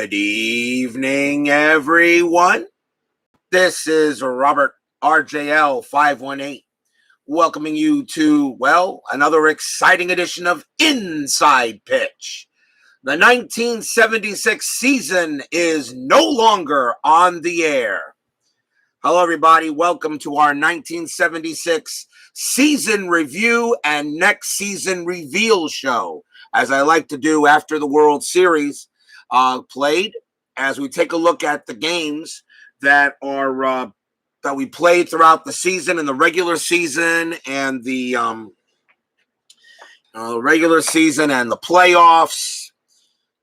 Good evening, everyone. This is Robert RJL 518 welcoming you to, another exciting edition of Inside Pitch. The 1976 season is no longer on the air. Hello, everybody. Welcome to our 1976 season review and next season reveal show, as I like to do after the World Series played, as we take a look at the games that are that we played throughout the season and the regular season and the regular season and the playoffs.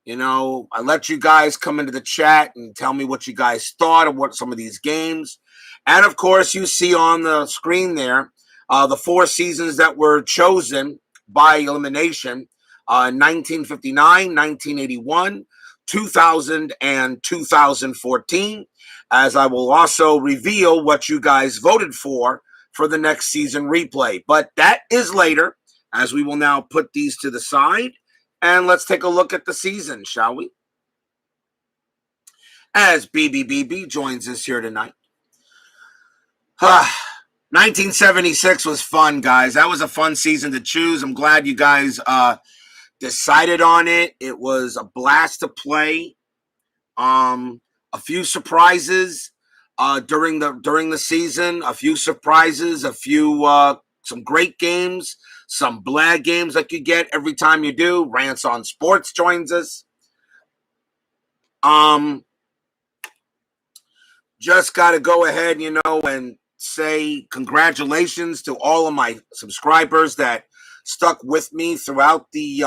You know, I let you guys come into the chat and tell me what you guys thought of what some of these games. And of course, you see on the screen there the four seasons that were chosen by elimination: 1959, 1981, 2000, and 2014. As I will also reveal what you guys voted for the next season replay. But that is later, as we will now put these to the side. And let's take a look at the season, shall we? As BBBB joins us here tonight. 1976 was fun, guys. That was a fun season to choose. I'm glad you guys decided on it. It was a blast to play. A few surprises during the season. A few surprises. Some great games. Some blag games like you get every time you do. Rants on Sports joins us. Just got to go ahead, and say congratulations to all of my subscribers that stuck with me throughout the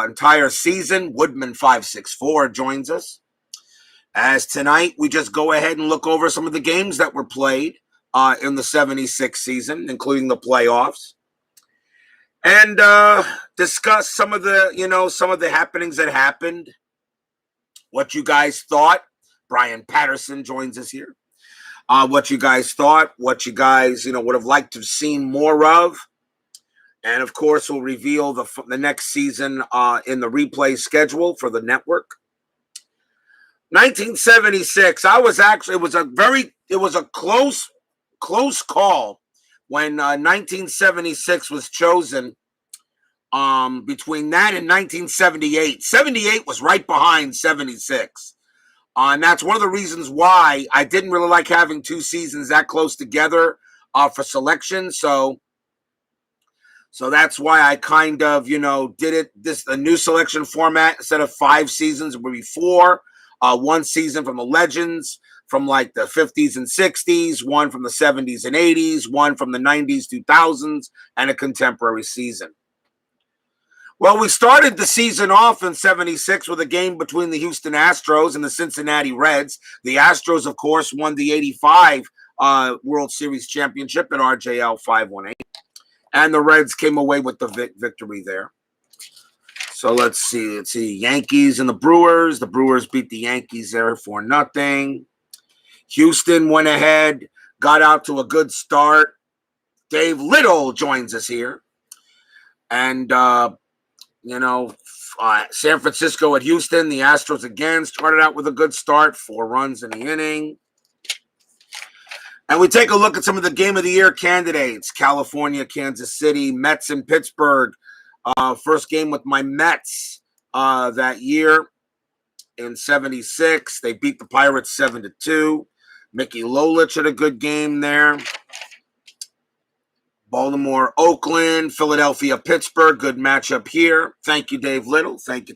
entire season. Woodman564 joins us. As tonight, we just go ahead and look over some of the games that were played in the 76 season, including the playoffs, and discuss some of the happenings that happened, what you guys thought. Brian Patterson joins us here. What you guys thought, what you guys, would have liked to have seen more of. And of course, we'll reveal the next season in the replay schedule for the network. 1976. It was a close call when 1976 was chosen. Between that and 1978, 78 was right behind 76. And that's one of the reasons why I didn't really like having two seasons that close together for selection. So that's why I kind of, did a new selection format. Instead of 5 seasons, it would be 4. One season from the legends from like the 50s and 60s, one from the 70s and 80s, one from the 90s, 2000s, and a contemporary season. Well, we started the season off in 76 with a game between the Houston Astros and the Cincinnati Reds. The Astros, of course, won the 85 World Series championship at RJL 518. And the Reds came away with the victory there. So let's see. Yankees and the Brewers. The Brewers beat the Yankees there 4-0. Houston went ahead, got out to a good start. Dave Little joins us here. And, San Francisco at Houston, the Astros again started out with a good start, 4 runs in the inning. And we take a look at some of the Game of the Year candidates. California, Kansas City, Mets in Pittsburgh. First game with my Mets that year in 76. They beat the Pirates 7-2. Mickey Lolich had a good game there. Baltimore, Oakland, Philadelphia, Pittsburgh. Good matchup here. Thank you, Dave Little. Thank you.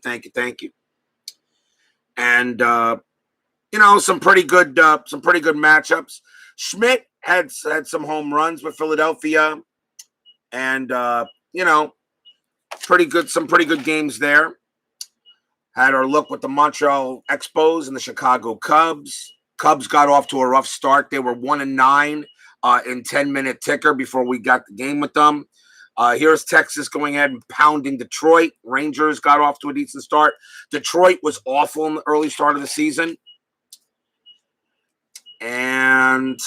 And some pretty good matchups. Schmidt had some home runs with Philadelphia, and some pretty good games there. Had our look with the Montreal Expos and the Chicago Cubs. Cubs got off to a rough start. They were 1-9 in 10-minute ticker before we got the game with them. Here's Texas going ahead and pounding Detroit. Rangers got off to a decent start. Detroit was awful in the early start of the season. And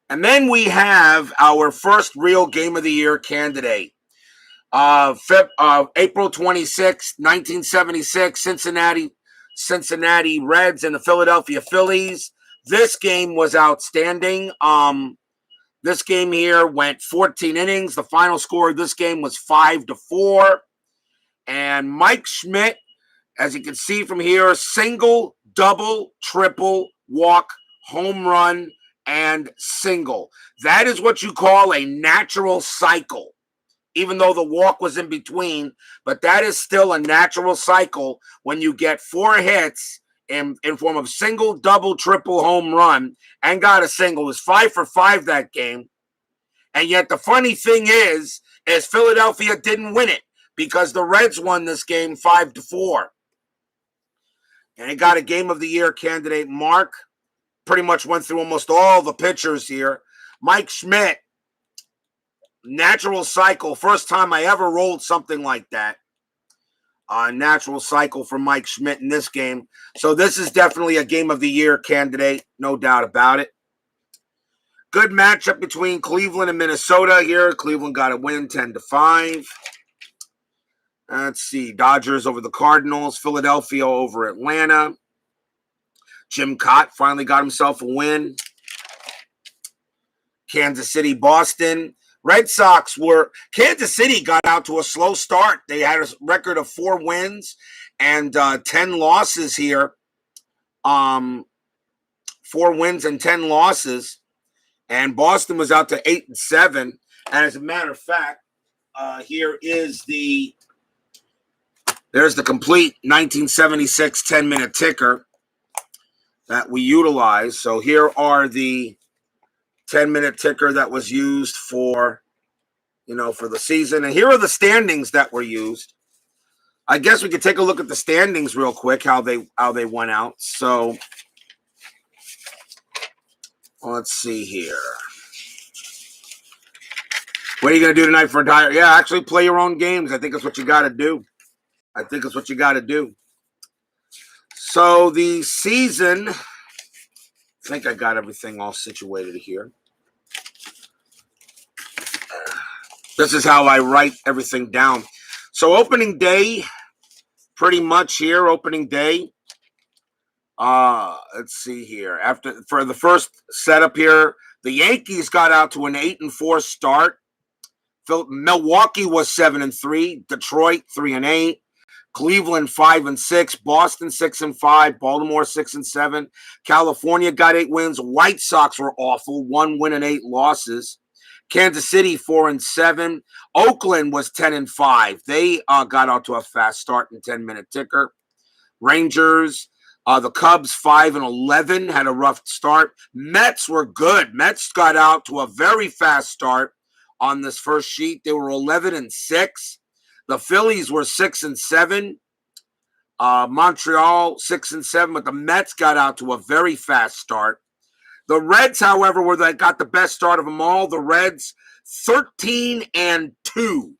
then we have our first real Game of the Year candidate. April 26, 1976, Cincinnati Reds and the Philadelphia Phillies. This game was outstanding. This game here went 14 innings. The final score of this game was 5-4. And Mike Schmidt, as you can see from here, single, double, triple, walk, home run, and single. That is what you call a natural cycle, even though the walk was in between. But that is still a natural cycle when you get 4 hits in form of single, double, triple, home run, and got a single. It was 5 for 5 that game. And yet the funny thing is Philadelphia didn't win it because the Reds won this game 5-4. And it got a Game of the Year candidate. Mark pretty much went through almost all the pitchers here. Mike Schmidt, natural cycle. First time I ever rolled something like that. Natural cycle for Mike Schmidt in this game. So this is definitely a Game of the Year candidate, no doubt about it. Good matchup between Cleveland and Minnesota here. Cleveland got a win 10-5. Let's see. Dodgers over the Cardinals. Philadelphia over Atlanta. Jim Cott finally got himself a win. Kansas City, Boston. Kansas City got out to a slow start. They had a record of 4 wins and 10 losses here. 4 wins and 10 losses. And Boston was out to 8-7. And as a matter of fact, here is there's the complete 1976 10-minute ticker that we utilize. So here are the 10-minute ticker that was used for the season. And here are the standings that were used. I guess we could take a look at the standings real quick, how they went out. So let's see here. What are you going to do tonight for a diet? Yeah, actually play your own games. I think that's what you got to do. So the season, I think I got everything all situated here. This is how I write everything down. So opening day, pretty much here, opening day. Let's see here. For the first setup here, the Yankees got out to an 8-4 start. Milwaukee was 7-3. Detroit 3-8. Cleveland 5-6. Boston 6-5. Baltimore 6-7. California got 8 wins. White Sox were awful, 1 win and 8 losses. Kansas City 4-7. Oakland was 10-5. They got out to a fast start in 10-minute ticker. Rangers, the Cubs 5-11 had a rough start. Mets were good. Mets got out to a very fast start on this first sheet. They were 11-6. The Phillies were 6-7. Montreal 6-7, but the Mets got out to a very fast start. The Reds, however, got the best start of them all. The Reds 13-2. The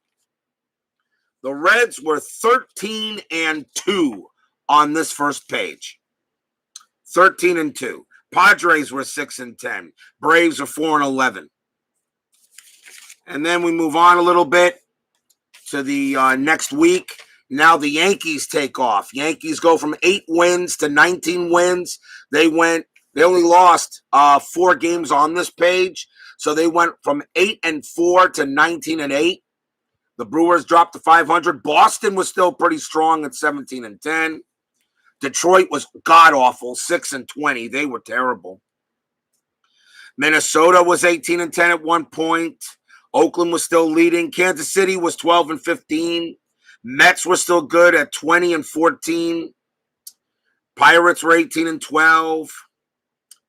Reds were 13-2 on this first page. 13-2. Padres were 6-10. Braves are 4-11. And then we move on a little bit to the next week. Now the Yankees take off. Yankees go from 8 wins to 19 wins. They only lost 4 games on this page. So they went from 8-4 to 19-8. The Brewers dropped to 500. Boston was still pretty strong at 17-10. Detroit was god-awful, 6-20. They were terrible. Minnesota was 18-10 at one point. Oakland was still leading. Kansas City was 12-15. Mets were still good at 20-14. Pirates were 18-12.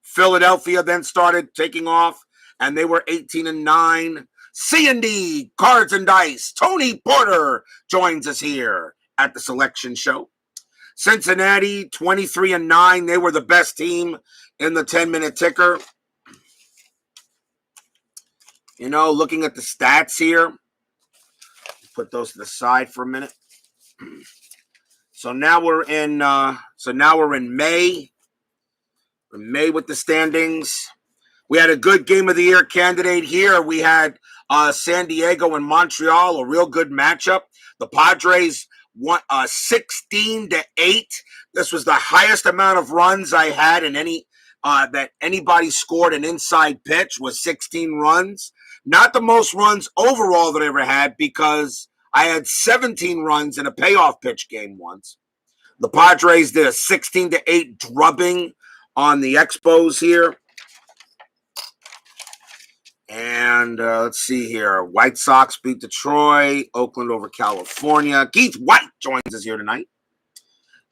Philadelphia then started taking off, and they were 18-9. C&D, Cards and Dice. Tony Porter joins us here at the Selection Show. Cincinnati, 23-9. They were the best team in the 10-minute ticker. Looking at the stats here. Put those to the side for a minute. So now we're in May. We're in May with the standings. We had a good game of the year candidate here. We had San Diego and Montreal, a real good matchup. The Padres won 16-8. This was the highest amount of runs I had in any that anybody scored an inside pitch was 16 runs. Not the most runs overall that I ever had because I had 17 runs in a payoff pitch game once. The Padres did a 16-8 drubbing on the Expos here. And let's see here. White Sox beat Detroit. Oakland over California. Keith White joins us here tonight.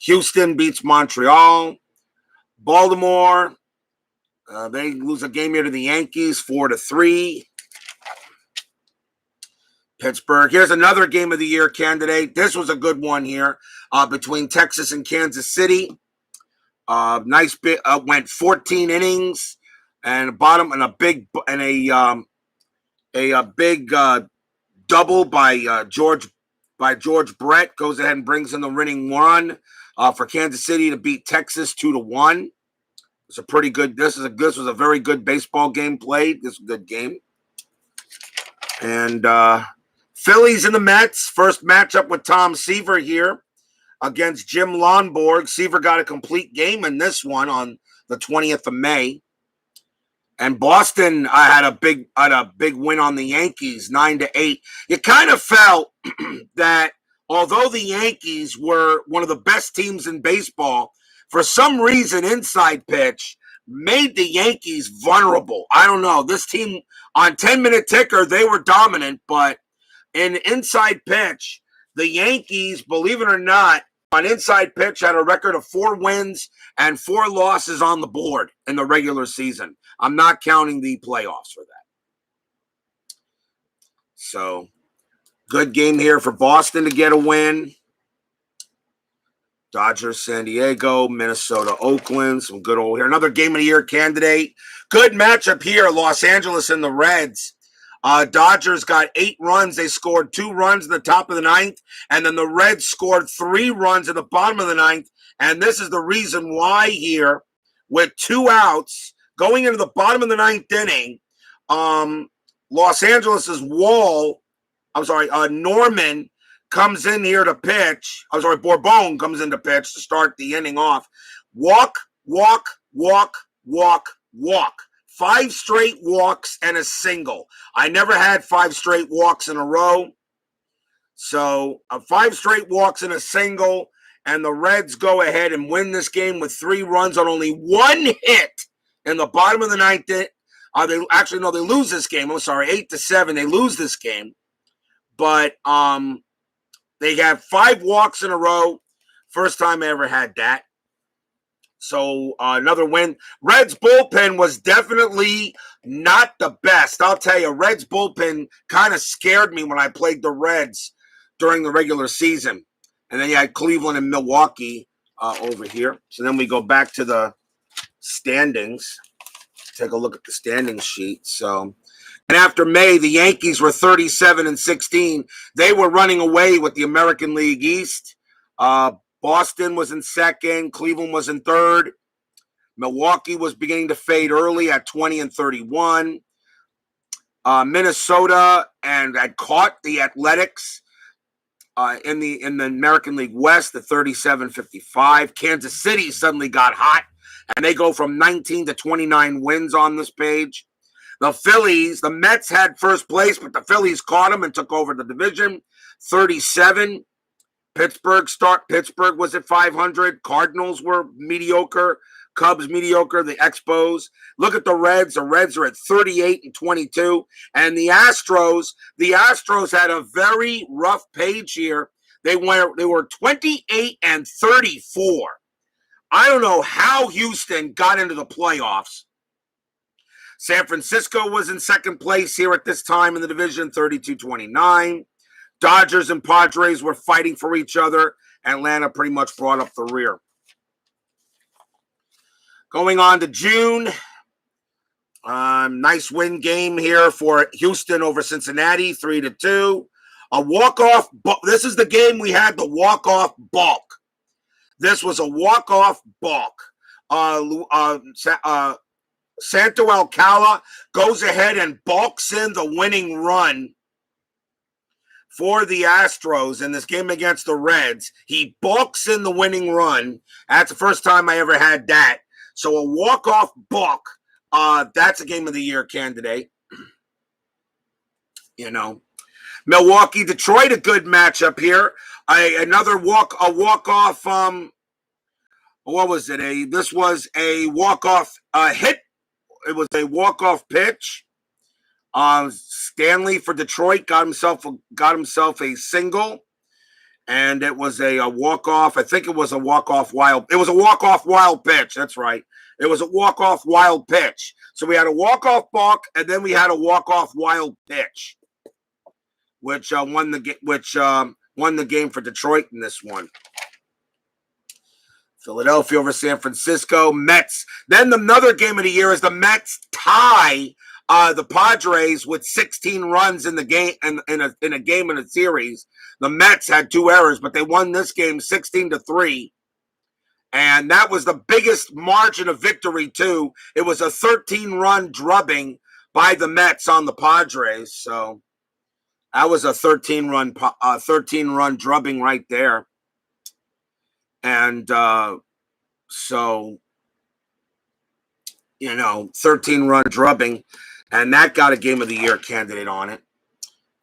Houston beats Montreal. Baltimore, they lose a game here to the Yankees, 4-3. Pittsburgh. Here's another game of the year candidate. This was a good one here between Texas and Kansas City. Nice bit. Went 14 innings and a big double by George Brett goes ahead and brings in the winning run for Kansas City to beat Texas 2-1. It's a pretty good. This was a very good baseball game played. This was a good game. And Phillies and the Mets, first matchup with Tom Seaver here against Jim Lonborg. Seaver got a complete game in this one on the 20th of May. And Boston had a big win on the Yankees, 9-8. You kind of felt that although the Yankees were one of the best teams in baseball, for some reason inside pitch made the Yankees vulnerable. I don't know. This team on 10-minute ticker, they were dominant, but in inside pitch, the Yankees, believe it or not, on inside pitch had a record of 4 wins and 4 losses on the board in the regular season. I'm not counting the playoffs for that. So, good game here for Boston to get a win. Dodgers, San Diego, Minnesota, Oakland. Some good old here. Another game of the year candidate. Good matchup here. Los Angeles and the Reds. Dodgers got 8 runs. They scored 2 runs in the top of the 9th. And then the Reds scored 3 runs at the bottom of the 9th. And this is the reason why here, with 2 outs, going into the bottom of the 9th inning, Los Angeles' Norman comes in here to pitch. Bourbon comes in to pitch to start the inning off. Walk. 5 straight walks and a single. I never had 5 straight walks in a row. So 5 straight walks and a single, and the Reds go ahead and win this game with 3 runs on only 1 hit in the bottom of the 9th. They lose this game. 8-7. They lose this game. But they have 5 walks in a row. First time I ever had that. So another win. Reds bullpen was definitely not the best. I'll tell you, Reds bullpen kind of scared me when I played the Reds during the regular season. And then you had Cleveland and Milwaukee over here. So then we go back to the standings. Take a look at the standings sheet. So, and after May, the Yankees were 37-16. They were running away with the American League East. Boston was in second. Cleveland was in third. Milwaukee was beginning to fade early at 20-31. Minnesota and had caught the Athletics in the American League West at 37-55. Kansas City suddenly got hot, and they go from 19 to 29 wins on this page. The Phillies, the Mets had first place, but the Phillies caught them and took over the division, 37. Pittsburgh was at 500. Cardinals were mediocre. Cubs mediocre. The Expos. Look at the Reds. The Reds are at 38-22. And the Astros had a very rough page here. They were 28-34. I don't know how Houston got into the playoffs. San Francisco was in second place here at this time in the division, 32-29. Dodgers and Padres were fighting for each other. Atlanta pretty much brought up the rear. Going on to June. Nice win game here for Houston over Cincinnati, 3-2. A walk-off. This is the game we had the walk-off balk. This was a walk-off balk. Santo Alcala goes ahead and bulks in the winning run for the Astros in this game against the Reds. He bulks in the winning run. That's the first time I ever had that. So a walk-off balk, that's a game of the year candidate. You know, Milwaukee, Detroit, a good matchup here. Another walk-off. What was it? This was a walk-off hit. It was a walk-off pitch. Stanley for Detroit got himself a single, and it was a walk-off. I think it was a walk-off wild. It was a walk-off wild pitch. That's right. It was a walk-off wild pitch. So we had a walk-off balk, and then we had a walk-off wild pitch, which won the game for Detroit in this one. Philadelphia over San Francisco. Mets. Then another game of the year is the Mets tie the Padres with 16 runs in the game in a game in a series. The Mets had 2 errors, but they won this game 16-3. And that was the biggest margin of victory, too. It was a 13-run drubbing by the Mets on the Padres. So that was a 13-run drubbing right there. And so, 13-run drubbing. And that got a game of the year candidate on it.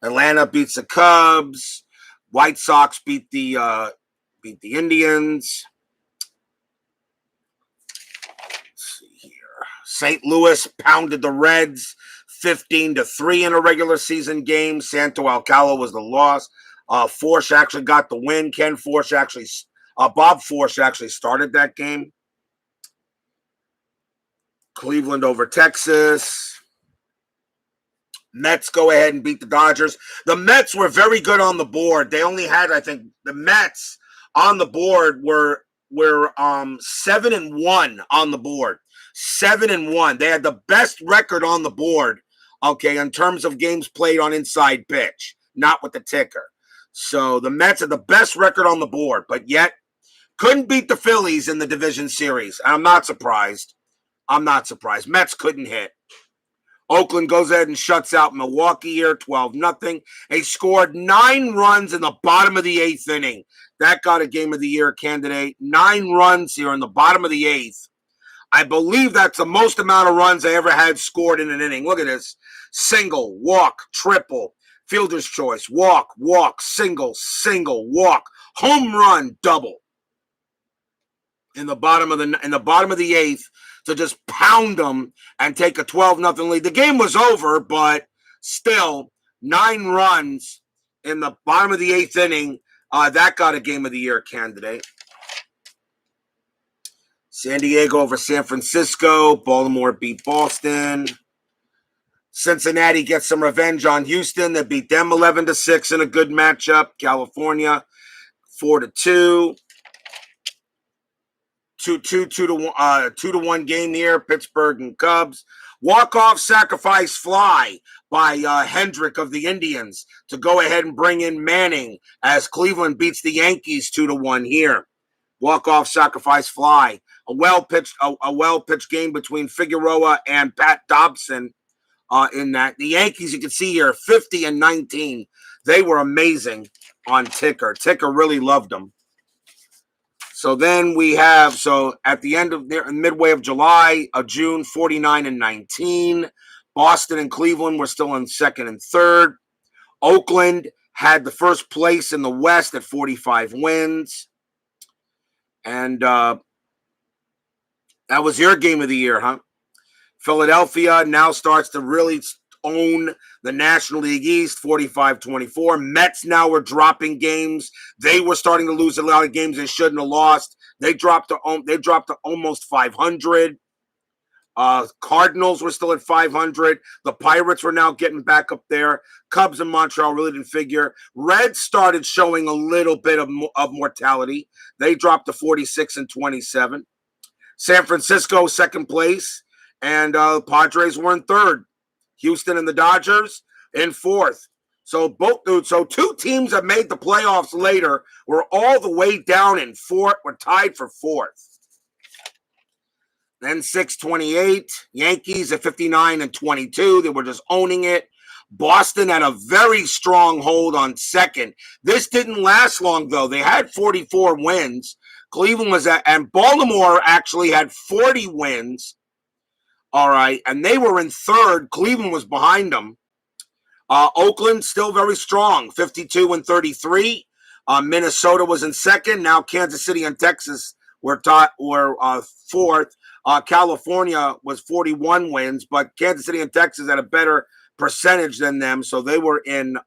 Atlanta beats the Cubs. White Sox beat the Indians. Let's see here. St. Louis pounded the Reds 15-3 in a regular season game. Santo Alcala was the loss. Forsch actually got the win. Bob Forsch actually started that game. Cleveland over Texas. Mets go ahead and beat the Dodgers. The Mets were very good on the board. They only had, I think, the Mets on the board were 7-1 on the board. 7-1. They had the best record on the board, okay, in terms of games played on inside pitch, not with the ticker. So the Mets had the best record on the board, but yet couldn't beat the Phillies in the division series. I'm not surprised. Mets couldn't hit. Oakland goes ahead and shuts out Milwaukee here, 12-0. They scored 9 runs in the bottom of the 8th inning. That got a game of the year candidate. 9 runs here in the bottom of the 8th. I believe that's the most amount of runs I ever had scored in an inning. Look at this. Single, walk, triple, fielder's choice, walk, single, walk, home run, double. In the bottom of the 8th, to just pound them and take a 12-0 lead. The game was over, but still 9 runs in the bottom of the 8th inning. That got a game of the year candidate. San Diego over San Francisco. Baltimore beat Boston. Cincinnati gets some revenge on Houston. They beat them 11-6 in a good matchup. California 4-2. 2-1 game here. Pittsburgh and Cubs. Walk-off sacrifice fly by Hendrick of the Indians to go ahead and bring in Manning as Cleveland beats the Yankees 2-1 here. Walk-off sacrifice fly. A well-pitched game between Figueroa and Pat Dobson in that. The Yankees, you can see here, 50-19. They were amazing on Ticker. Ticker really loved them. So then we have, at the end of midway of June, 49-19. Boston and Cleveland were still in second and third. Oakland had the first place in the West at 45 wins. And that was your game of the year, huh? Philadelphia now starts to really own the National League East, 45-24. Mets now were dropping games. They were starting to lose a lot of games they shouldn't have lost. They dropped to almost 500. Cardinals were still at 500. The Pirates were now getting back up there. Cubs and Montreal really didn't figure. Reds started showing a little bit of mortality. They dropped to 46-27. San Francisco, second place. And Padres were in third. Houston and the Dodgers in fourth. So 2 teams that made the playoffs later were all the way down in fourth, were tied for fourth. Then 628. Yankees at 59-22. They were just owning it. Boston had a very strong hold on second. This didn't last long, though. They had 44 wins. Cleveland was at, and Baltimore actually had 40 wins. All right. And they were in third. Cleveland was behind them. Oakland still very strong, 52-33. Minnesota was in second. Now Kansas City and Texas were fourth. California was 41 wins, but Kansas City and Texas had a better percentage than them, so they were in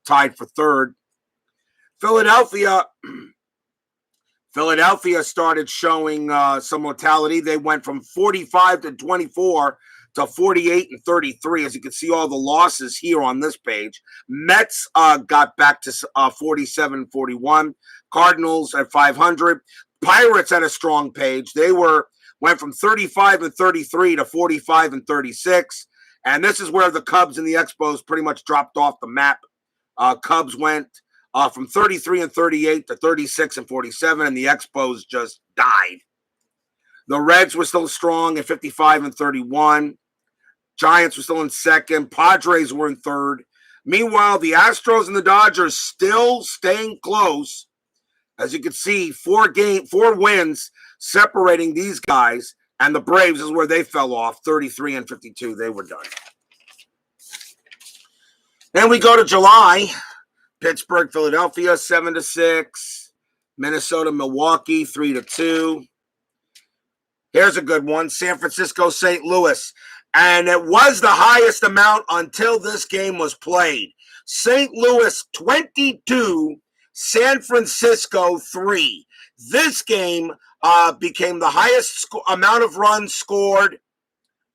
tied for third. Philadelphia started showing some mortality. They went from 45-24 to 48-33. As you can see, all the losses here on this page. Mets got back to 47-41. Cardinals at 500. Pirates had a strong page. They went from 35-33 to 45-36. And this is where the Cubs and the Expos pretty much dropped off the map. Cubs went from 33-38 to 36-47, and the Expos just died. The Reds were still strong at 55-31. Giants were still in second. Padres were in third. Meanwhile, the Astros and the Dodgers still staying close. As you can see, 4 wins separating these guys. And the Braves is where they fell off, 33-52. They were done. Then we go to July. Pittsburgh, Philadelphia, 7-6. Minnesota, Milwaukee, 3-2. Here's a good one. San Francisco, St. Louis. And it was the highest amount until this game was played. St. Louis, 22. San Francisco, 3. This game became the highest amount of runs scored,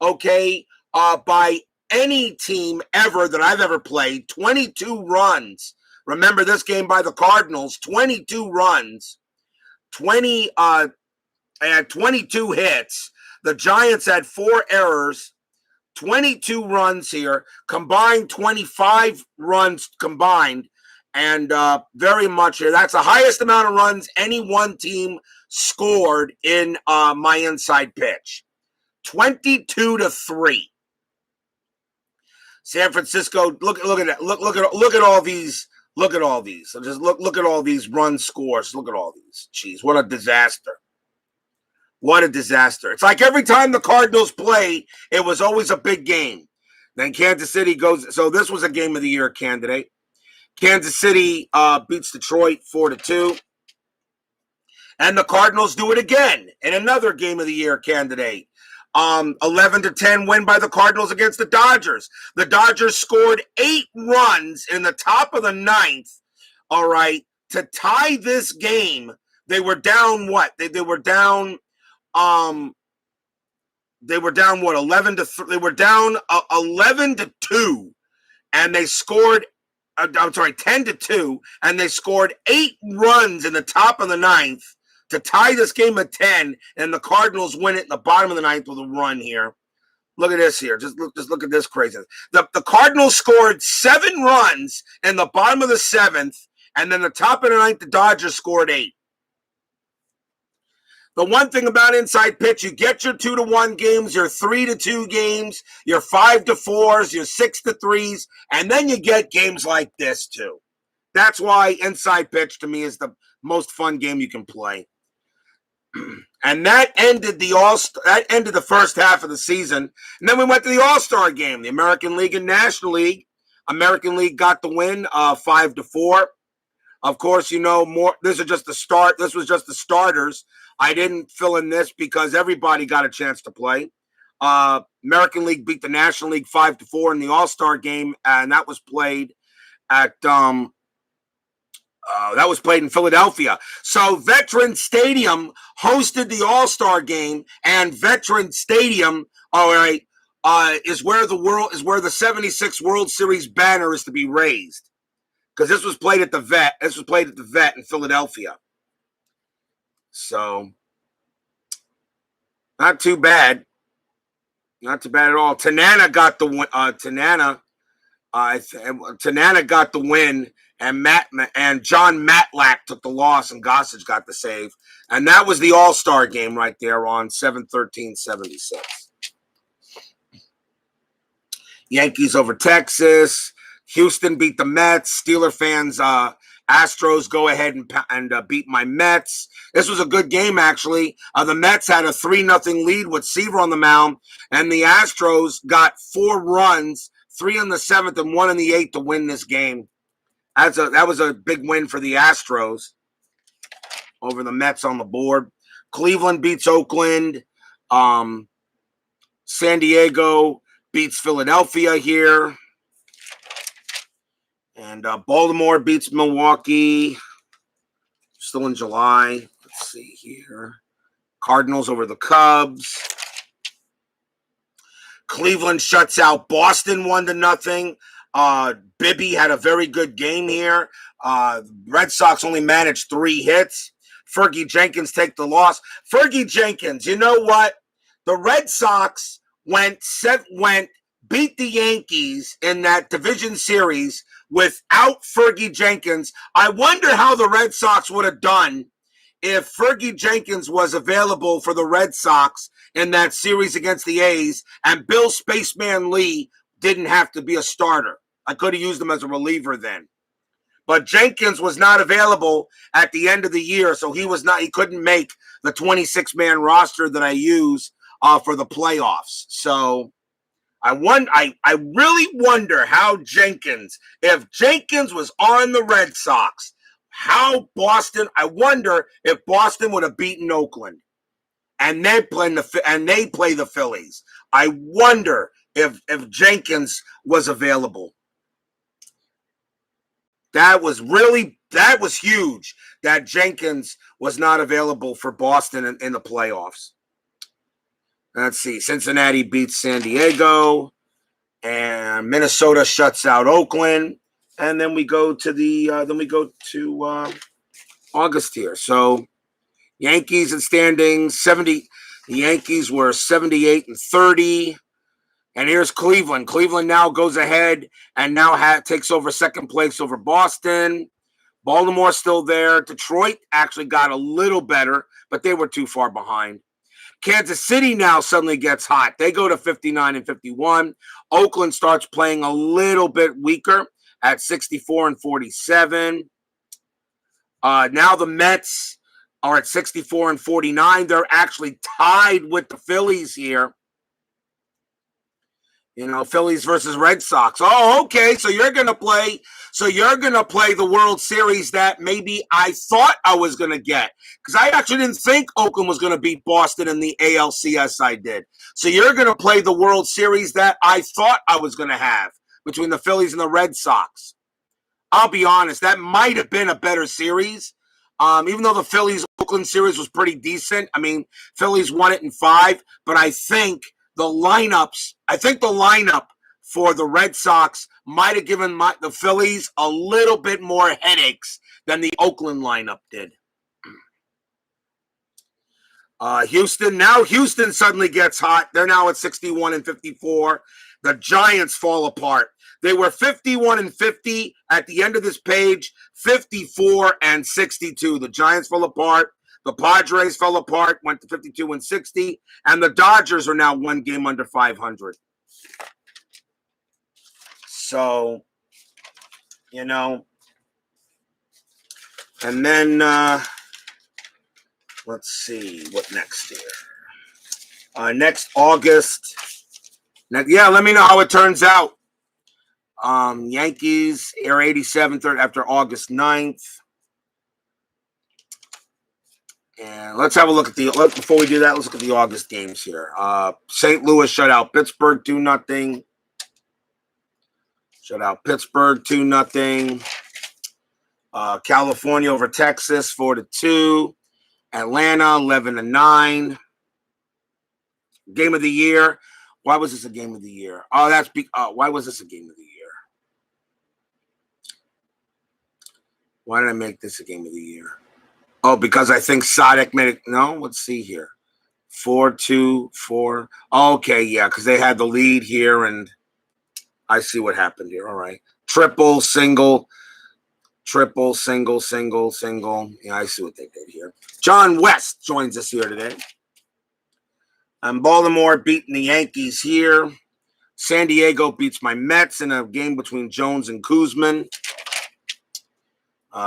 by any team ever that I've ever played. 22 runs. Remember this game by the Cardinals, 22 runs, 22 hits. The Giants had 4 errors, 22 runs here, combined 25 runs combined, and very much here. That's the highest amount of runs any one team scored in my inside pitch. 22-3. San Francisco, look at that. Look at all these. Look at all these. So just look at all these run scores. Look at all these. Jeez, what a disaster. What a disaster. It's like every time the Cardinals play, it was always a big game. Then Kansas City goes. So this was a game of the year candidate. Kansas City beats Detroit 4-2. And the Cardinals do it again in another game of the year candidate. 11-10 win by the Cardinals against the Dodgers. The Dodgers scored 8 runs in the top of the 9th, all right, to tie this game. They were down what? They were down 11-3. They were down 11-2, and they scored 10-2, and they scored 8 runs in the top of the 9th to tie this game at 10, and the Cardinals win it in the bottom of the 9th with a run here. Look at this here. Just look at this craziness. The Cardinals scored 7 runs in the bottom of the 7th, and then the top of the 9th, the Dodgers scored 8. The one thing about inside pitch, you get your 2-1 games, your 3-2 games, your 5-4s, your 6-3s, and then you get games like this too. That's why inside pitch to me is the most fun game you can play. And that ended the first half of the season. And then we went to the All-Star game, the American League and National League. American League got the win, 5-4. Of course, more. This is just the start. This was just the starters. I didn't fill in this because everybody got a chance to play. American League beat the National League 5-4 in the All-Star game, and that was played at in Philadelphia. So Veterans Stadium hosted the All-Star game, and Veterans Stadium, all right, is where the 76 World Series banner is to be raised. Because this was played at the Vet. This was played at the Vet in Philadelphia. So, not too bad. Not too bad at all. Tanana got the win. Tanana Tanana got the win, and John Matlack took the loss, and Gossage got the save. And that was the All-Star game right there on 7/13/76. Yankees over Texas. Houston beat the Mets. Steeler fans, Astros go ahead and beat my Mets. This was a good game, actually. The Mets had a 3-0 lead with Seaver on the mound, and the Astros got 4 runs, 3 in the 7th and 1 in the 8th to win this game. That was a big win for the Astros over the Mets on the board. Cleveland beats Oakland. San Diego beats Philadelphia here. And Baltimore beats Milwaukee. Still in July. Let's see here. Cardinals over the Cubs. Cleveland shuts out Boston 1-0. Bibby had a very good game here. Red Sox only managed 3 hits. Fergie Jenkins take the loss. Fergie Jenkins, you know what? The Red Sox beat the Yankees in that division series without Fergie Jenkins. I wonder how the Red Sox would have done if Fergie Jenkins was available for the Red Sox in that series against the A's and Bill Spaceman Lee didn't have to be a starter. I could have used him as a reliever then. But Jenkins was not available at the end of the year, so he couldn't make the 26-man roster that I use for the playoffs. So I really wonder how if Jenkins was on the Red Sox, I wonder if Boston would have beaten Oakland, and they play the Phillies. I wonder if Jenkins was available. That was huge that Jenkins was not available for Boston in the playoffs. Let's see. Cincinnati beats San Diego, and Minnesota shuts out Oakland, and then we go to August here. So Yankees in standings 70. The Yankees were 78-30, and here's Cleveland. Cleveland now goes ahead and now takes over second place over Boston. Baltimore's still there. Detroit actually got a little better, but they were too far behind. Kansas City now suddenly gets hot. They go to 59-51. Oakland starts playing a little bit weaker at 64-47. Now the Mets are at 64-49. They're actually tied with the Phillies here. Phillies versus Red Sox. Oh, okay. So you're gonna play the World Series that maybe I thought I was gonna get, because I actually didn't think Oakland was gonna beat Boston in the ALCS. I did. So you're gonna play the World Series that I thought I was gonna have between the Phillies and the Red Sox. I'll be honest, that might have been a better series. Even though the Phillies-Oakland series was pretty decent. I mean, Phillies won it in 5, but I think the lineup for the Red Sox might have given the Phillies a little bit more headaches than the Oakland lineup did. Houston suddenly gets hot. They're now at 61-54. The Giants fall apart. They were 51-50 at the end of this page, 54-62. The Giants fell apart. The Padres fell apart, went to 52-60, and the Dodgers are now 1 game under 500. So, and then let's see what next here. Next August. Let me know how it turns out. Yankees are 87th after August 9th. And let's have a look at before we do that, let's look at the August games here. St. Louis shut out Pittsburgh 2-0. Shut out Pittsburgh 2-0. California over Texas 4-2. Atlanta 11-9. Game of the year. Why was this a game of the year? Why was this a game of the year? Why did I make this a game of the year? Oh, because I think Sadek made it. No, let's see here. 4-2-4. Okay, yeah, because they had the lead here, and I see what happened here. All right. Triple, single. Triple, single, single, single. Yeah, I see what they did here. John West joins us here today. And Baltimore beating the Yankees here. San Diego beats my Mets in a game between Jones and Kuzman.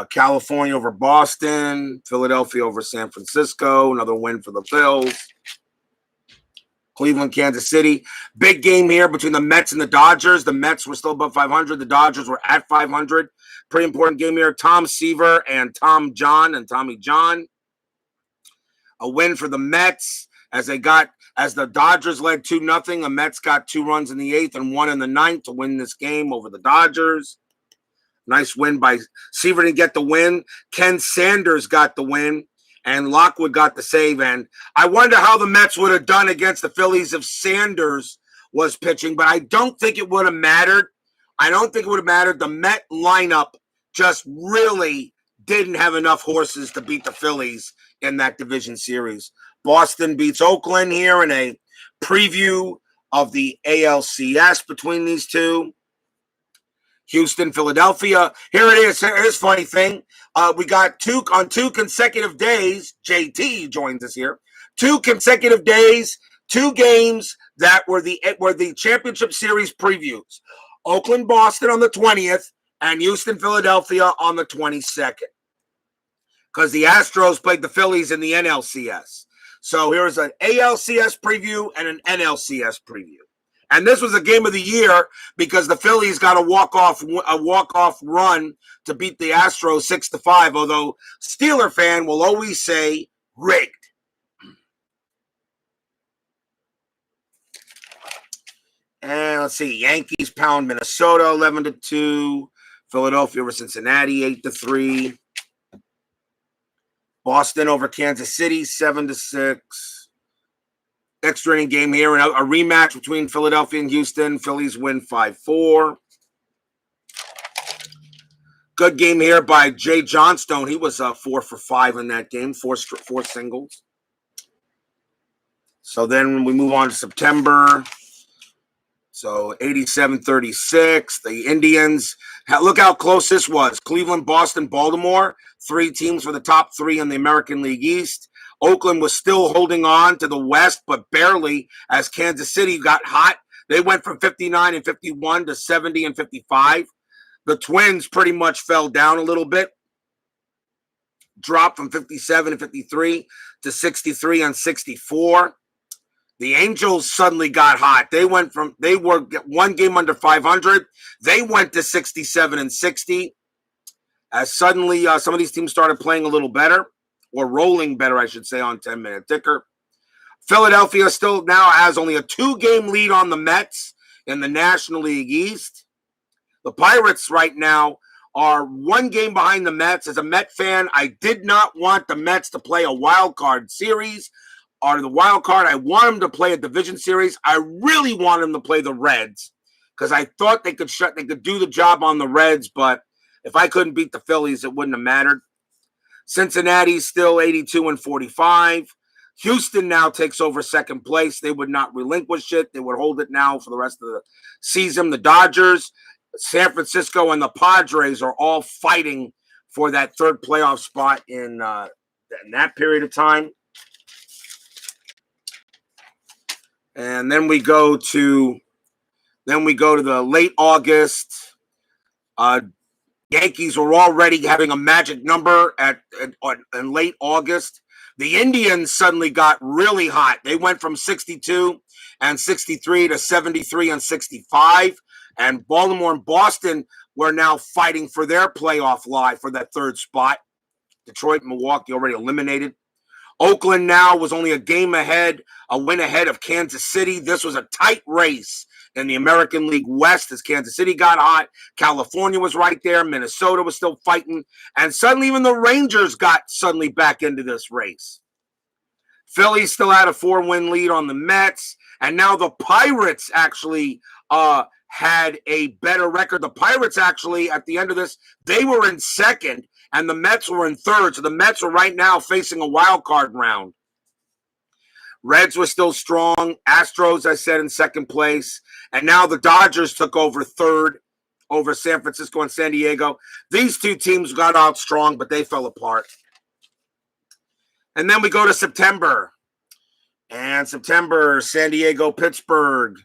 California over Boston. Philadelphia over San Francisco. Another win for the Phils. Cleveland, Kansas City. Big game here between the Mets and the Dodgers. The Mets were still above 500. The Dodgers were at 500. Pretty important game here. Tom Seaver and Tommy John. A win for the Mets as the Dodgers led 2-0. The Mets got 2 runs in the 8th and 1 in the 9th to win this game over the Dodgers. Nice win by Seaver. Didn't get the win. Ken Sanders got the win. And Lockwood got the save. And I wonder how the Mets would have done against the Phillies if Sanders was pitching. But I don't think it would have mattered. The Met lineup just really didn't have enough horses to beat the Phillies in that division series. Boston beats Oakland here in a preview of the ALCS between these two. Houston, Philadelphia. Here it is. Here's a funny thing. We got two consecutive days. JT joins us here. 2 consecutive days, 2 games that were the championship series previews. Oakland, Boston on the 20th, and Houston, Philadelphia on the 22nd. Because the Astros played the Phillies in the NLCS. So here's an ALCS preview and an NLCS preview. And this was a game of the year because the Phillies got a walk-off run to beat the Astros 6-5, although Steeler fan will always say rigged. And let's see, Yankees pound Minnesota 11-2, Philadelphia over Cincinnati 8-3, Boston over Kansas City 7-6. Extra inning game here, and a rematch between Philadelphia and Houston. Phillies win 5-4. Good game here by Jay Johnstone. He was 4 for 5 in that game, four singles. So then we move on to September. So 87-36. The Indians. Look how close this was. Cleveland, Boston, Baltimore. 3 teams for the top 3 in the American League East. Oakland was still holding on to the West, but barely, as Kansas City got hot. They went from 59-51 to 70-55. The Twins pretty much fell down a little bit, dropped from 57-53 to 63-64. The Angels suddenly got hot. They were 1 game under 500. They went to 67-60. As suddenly some of these teams started playing a little better. Or rolling better, I should say, on 10-minute ticker. Philadelphia still now has only a 2-game lead on the Mets in the National League East. The Pirates right now are 1 game behind the Mets. As a Met fan, I did not want the Mets to play a wild card series. Or the wild card, I want them to play a division series. I really want them to play the Reds because I thought they could do the job on the Reds, but if I couldn't beat the Phillies, it wouldn't have mattered. Cincinnati's still 82-45. Houston now takes over second place. They would not relinquish it. They would hold it now for the rest of the season. The Dodgers, San Francisco, and the Padres are all fighting for that 3rd playoff spot in that period of time. And then we go to the late August. Yankees were already having a magic number in late August. The Indians suddenly got really hot. They went from 62-63 to 73-65. And Baltimore and Boston were now fighting for their playoff life for that 3rd spot. Detroit and Milwaukee already eliminated. Oakland now was only a win ahead of Kansas City. This was a tight race in the American League West as Kansas City got hot. California was right there. Minnesota was still fighting. And suddenly even the Rangers got suddenly back into this race. Philly still had a 4-win lead on the Mets. And now the Pirates actually had a better record. The Pirates actually, at the end of this, they were in 2nd. And the Mets were in 3rd. So the Mets are right now facing a wild card round. Reds were still strong. Astros, I said, in second place. And now the Dodgers took over third over San Francisco and San Diego. These two teams got out strong, but they fell apart. And then we go to September. And September, San Diego, Pittsburgh,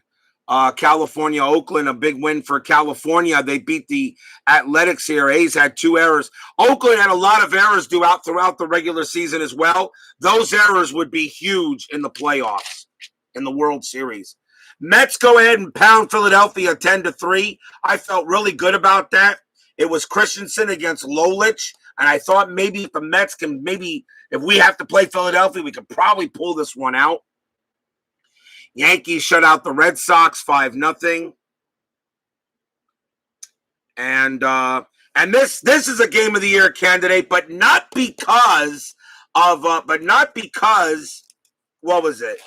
California, Oakland, a big win for California. They beat the Athletics here. A's had 2 errors. Oakland had a lot of errors throughout the regular season as well. Those errors would be huge in the playoffs, in the World Series. Mets go ahead and pound Philadelphia 10-3. I felt really good about that. It was Christensen against Lolich, and I thought maybe if the Mets can if we have to play Philadelphia, we could probably pull this one out. Yankees shut out the Red Sox 5-0. And this is a game of the year candidate, but not because what was it?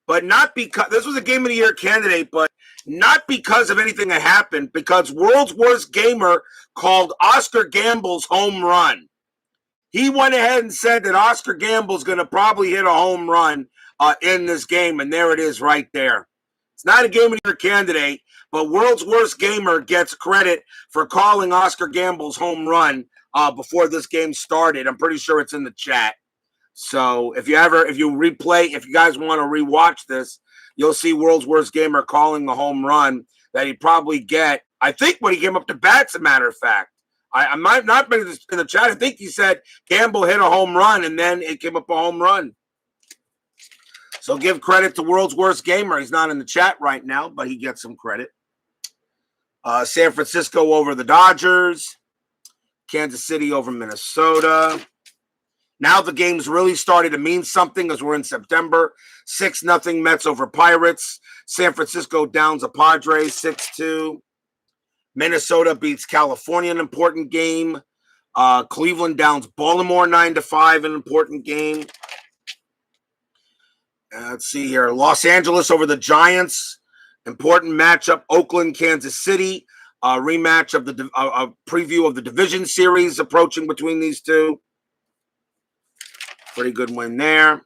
But not because this was a game of the year candidate, but not because of anything that happened, because World's Worst Gamer called Oscar Gamble's home run. He went ahead and said that Oscar Gamble's going to probably hit a home run in this game, and there it is right there. It's not a game of the year candidate, but World's Worst Gamer gets credit for calling Oscar Gamble's home run before this game started. I'm pretty sure it's in the chat. So if you guys want to rewatch this, you'll see World's Worst Gamer calling the home run that he'd probably get. I think when he came up to bat, as a matter of fact. I might not been in the chat. I think he said Gamble hit a home run, and then it came up a home run. So give credit to World's Worst Gamer. He's not in the chat right now, but he gets some credit. San Francisco over the Dodgers. Kansas City over Minnesota. Now the game's really started to mean something as we're in September. 6-0 Mets over Pirates. San Francisco downs the Padres 6-2. Minnesota beats California, an important game. Cleveland downs Baltimore 9-5, an important game. Let's see here. Los Angeles over the Giants. Important matchup. Oakland, Kansas City. Rematch of the preview of the division series approaching between these two. Pretty good win there.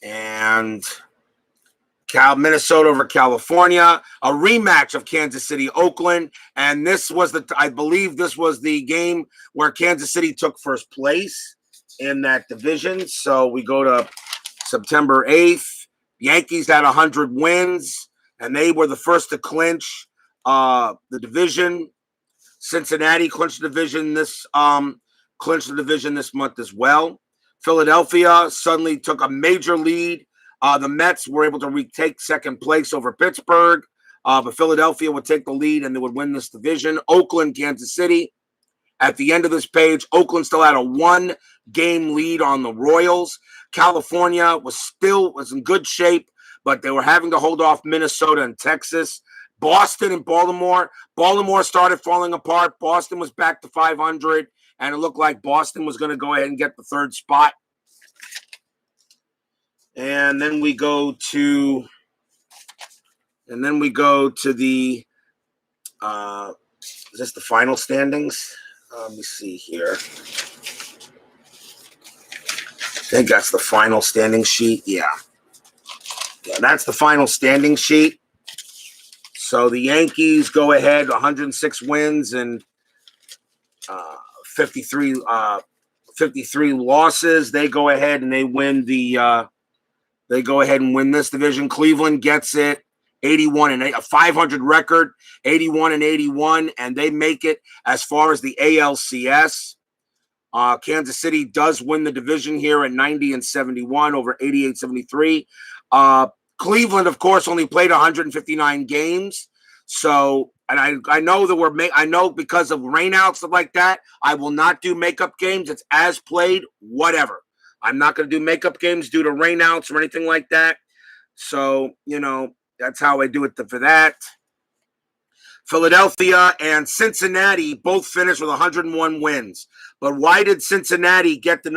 And Minnesota over California, a rematch of Kansas City, Oakland, and I believe this was the game where Kansas City took first place in that division. So we go to September 8th. Yankees had 100 wins, and they were the first to clinch the division. Cincinnati clinched the division this month as well. Philadelphia suddenly took a major lead. The Mets were able to retake second place over Pittsburgh, but Philadelphia would take the lead and they would win this division. Oakland, Kansas City. At the end of this page, Oakland still had a 1-game lead on the Royals. California was in good shape, but they were having to hold off Minnesota and Texas. Boston and Baltimore. Baltimore started falling apart. Boston was back to 500, and it looked like Boston was going to go ahead and get the third spot. And then we go to the is this the final standings? Let me see here. I think that's the final standing sheet. Yeah, that's the final standing sheet. So the Yankees go ahead, 106 wins and 53 losses. They go ahead and they win this division. Cleveland gets it 81 and a 500 record, 81 and 81, and they make it as far as the ALCS. Kansas City does win the division here at 90 and 71 over 88-73. Cleveland, of course, only played 159 games. So, and I know that I know because of rainouts, stuff like that, I will not do makeup games. It's as played, whatever. I'm not going to do makeup games due to rainouts or anything like that. So, that's how I do it for that. Philadelphia and Cincinnati both finished with 101 wins. But why did Cincinnati get the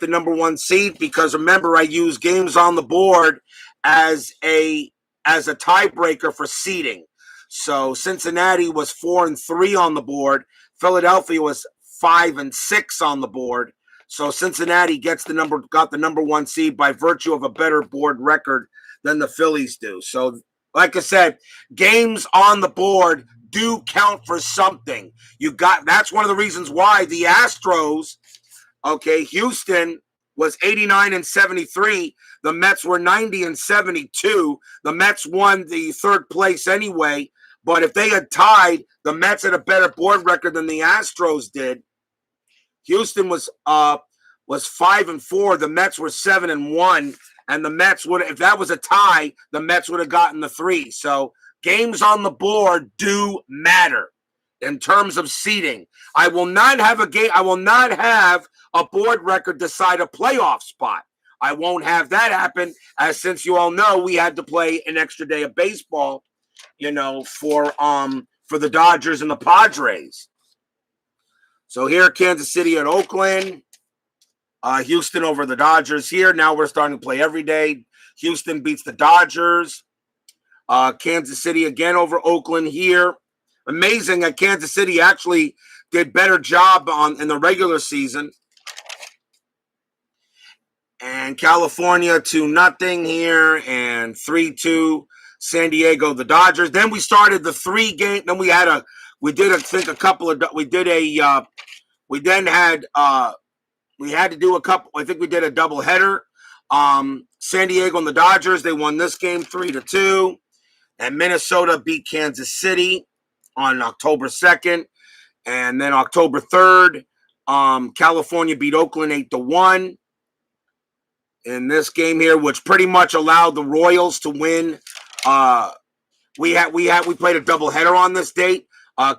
number one seed? Because remember, I use games on the board as a tiebreaker for seeding. So Cincinnati was 4-3 on the board. Philadelphia was 5-6 on the board. So Cincinnati got the number 1 seed by virtue of a better board record than the Phillies do. So, like I said, games on the board do count for something. That's one of the reasons why the Astros, Houston was 89-73. The Mets were 90-72. The Mets won the third place anyway. But if they had tied, the Mets had a better board record than the Astros did. Houston was 5-4. The Mets were 7-1. And the Mets would, if that was a tie, the Mets would have gotten the 3. So games on the board do matter in terms of seeding. I will not have a board record decide a playoff spot. I won't have that happen, as since you all know we had to play an extra day of baseball, for the Dodgers and the Padres. So here, Kansas City and Oakland. Houston over the Dodgers here. Now we're starting to play every day. Houston beats the Dodgers. Kansas City again over Oakland here. Amazing that Kansas City actually did better job in the regular season. And California 2-0 here, and 3-2 San Diego the Dodgers. Then we started the 3-game. Then we had a doubleheader. San Diego and the Dodgers, they won this game 3-2. And Minnesota beat Kansas City on October 2nd. And then October 3rd, California beat Oakland 8-1 in this game here, which pretty much allowed the Royals to win. We played a doubleheader on this date.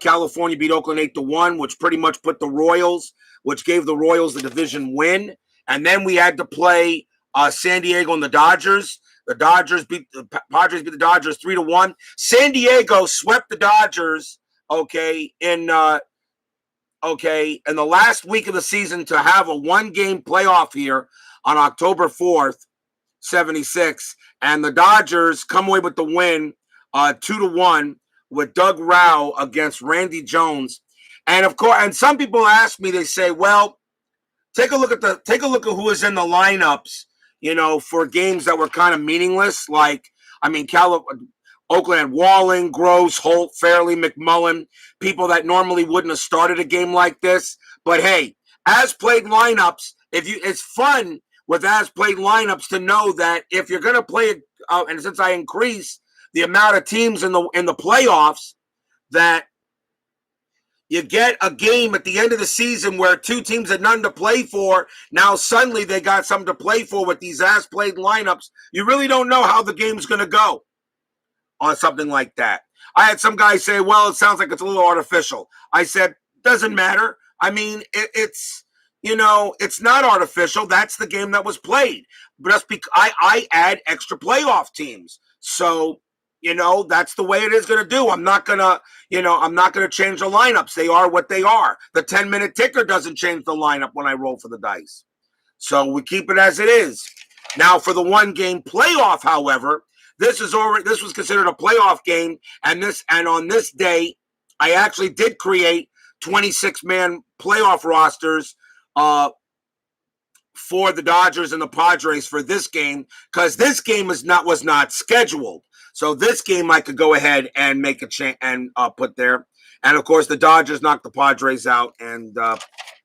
California beat Oakland 8-1, which pretty much put the Royals, which gave the Royals the division win. And then we had to play San Diego and the Dodgers. The Padres beat the Dodgers 3-1. San Diego swept the Dodgers, in the last week of the season to have a 1-game playoff here on October 4th, 76. And the Dodgers come away with the win 2-1 with Doug Rao against Randy Jones. And of course, and some people ask me, they say, well, take a look at who was in the lineups, for games that were kind of meaningless. Oakland had Walling, Gross, Holt, Fairley, McMullen, people that normally wouldn't have started a game like this. But hey, as played lineups, it's fun with as played lineups to know that if you're going to play, and since I increase the amount of teams in the playoffs, that you get a game at the end of the season where 2 teams had nothing to play for. Now suddenly they got something to play for with these as-played lineups. You really don't know how the game's going to go on something like that. I had some guy say, well, it sounds like it's a little artificial. I said, doesn't matter. I mean, it's not artificial. That's the game that was played. But just because I add extra playoff teams. So, that's the way it is going to do. I'm not going to change the lineups. They are what they are. The 10-minute ticker doesn't change the lineup when I roll for the dice. So we keep it as it is. Now for the 1-game playoff, however, this was considered a playoff game, and on this day, I actually did create 26-man playoff rosters for the Dodgers and the Padres for this game, because this game was not scheduled. So this game I could go ahead and make a change and put there. And of course, the Dodgers knocked the Padres out, and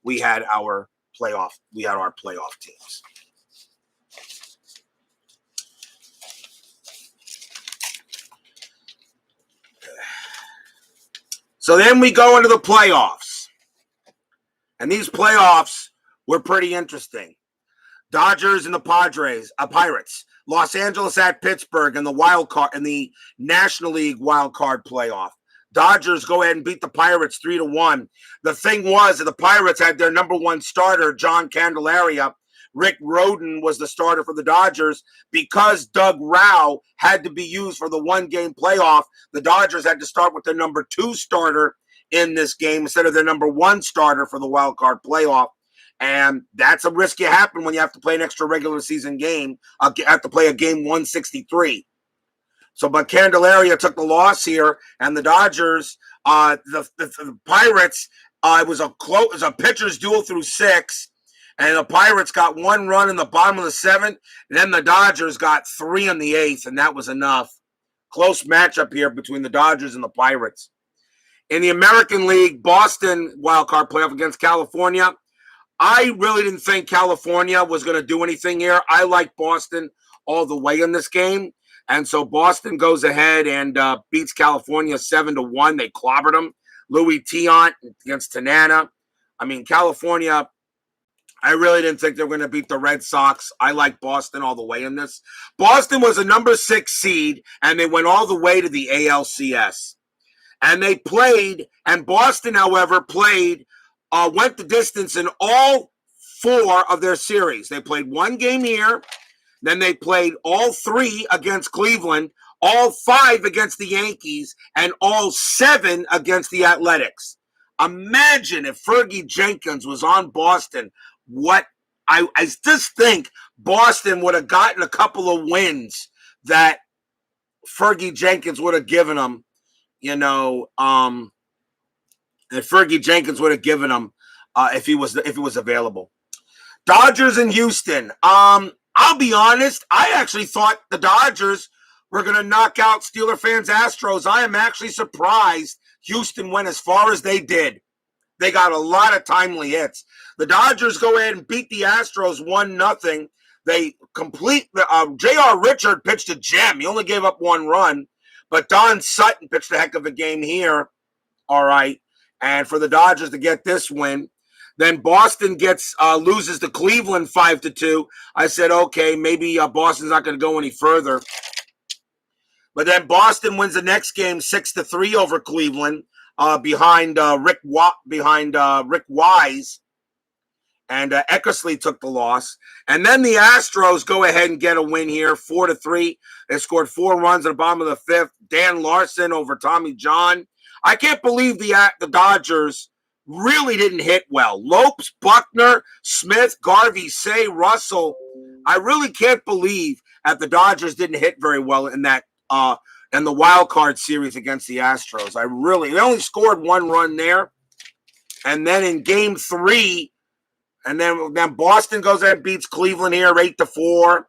we had our playoff teams. So then we go into the playoffs. And these playoffs were pretty interesting. Dodgers and the Pirates. Los Angeles at Pittsburgh in the National League wild card playoff. Dodgers go ahead and beat the Pirates 3-1. The thing was that the Pirates had their number 1 starter, John Candelaria. Rick Rhoden was the starter for the Dodgers. Because Doug Rao had to be used for the 1-game playoff, the Dodgers had to start with their number 2 starter in this game instead of their number 1 starter for the wild card playoff. And that's a risk you happen when you have to play an extra regular season game. You have to play a game 163. But Candelaria took the loss here, and the Dodgers, the Pirates, it was a pitcher's duel through 6, And the Pirates got 1 run in the bottom of the 7th. And then the Dodgers got 3 in the 8th, and that was enough. Close matchup here between the Dodgers and the Pirates. In the American League, Boston wildcard playoff against California. I really didn't think California was going to do anything here. I like Boston all the way in this game. And so Boston goes ahead and beats California 7-1. They clobbered them. Louis Tiant against Tanana. I mean, California, I really didn't think they were going to beat the Red Sox. I like Boston all the way in this. Boston was a number 6 seed, and they went all the way to the ALCS. And they played, and Boston, however, went the distance in all 4 of their series. They played 1 game here, then they played all 3 against Cleveland, all 5 against the Yankees, and all 7 against the Athletics. Imagine if Fergie Jenkins was on Boston. I just think Boston would have gotten a couple of wins that Fergie Jenkins would have given them. And Fergie Jenkins would have given him if he was available. Dodgers in Houston. I'll be honest. I actually thought the Dodgers were going to knock out Steeler fans Astros. I am actually surprised Houston went as far as they did. They got a lot of timely hits. The Dodgers go ahead and beat the Astros 1-0. They complete J.R. Richard pitched a gem. He only gave up 1 run. But Don Sutton pitched a heck of a game here. All right. And for the Dodgers to get this win. Then Boston loses to Cleveland 5-2. I said, okay, maybe Boston's not going to go any further. But then Boston wins the next game 6-3 over Cleveland behind Rick Wise. And Eckersley took the loss. And then the Astros go ahead and get a win here, 4-3. They scored 4 runs at the bottom of the 5th. Dan Larson over Tommy John. I can't believe the Dodgers really didn't hit well. Lopes, Buckner, Smith, Garvey, Say, Russell. I really can't believe that the Dodgers didn't hit very well in that in the wild card series against the Astros. They only scored 1 run there. And then in game 3, and then Boston goes ahead and beats Cleveland here 8-4.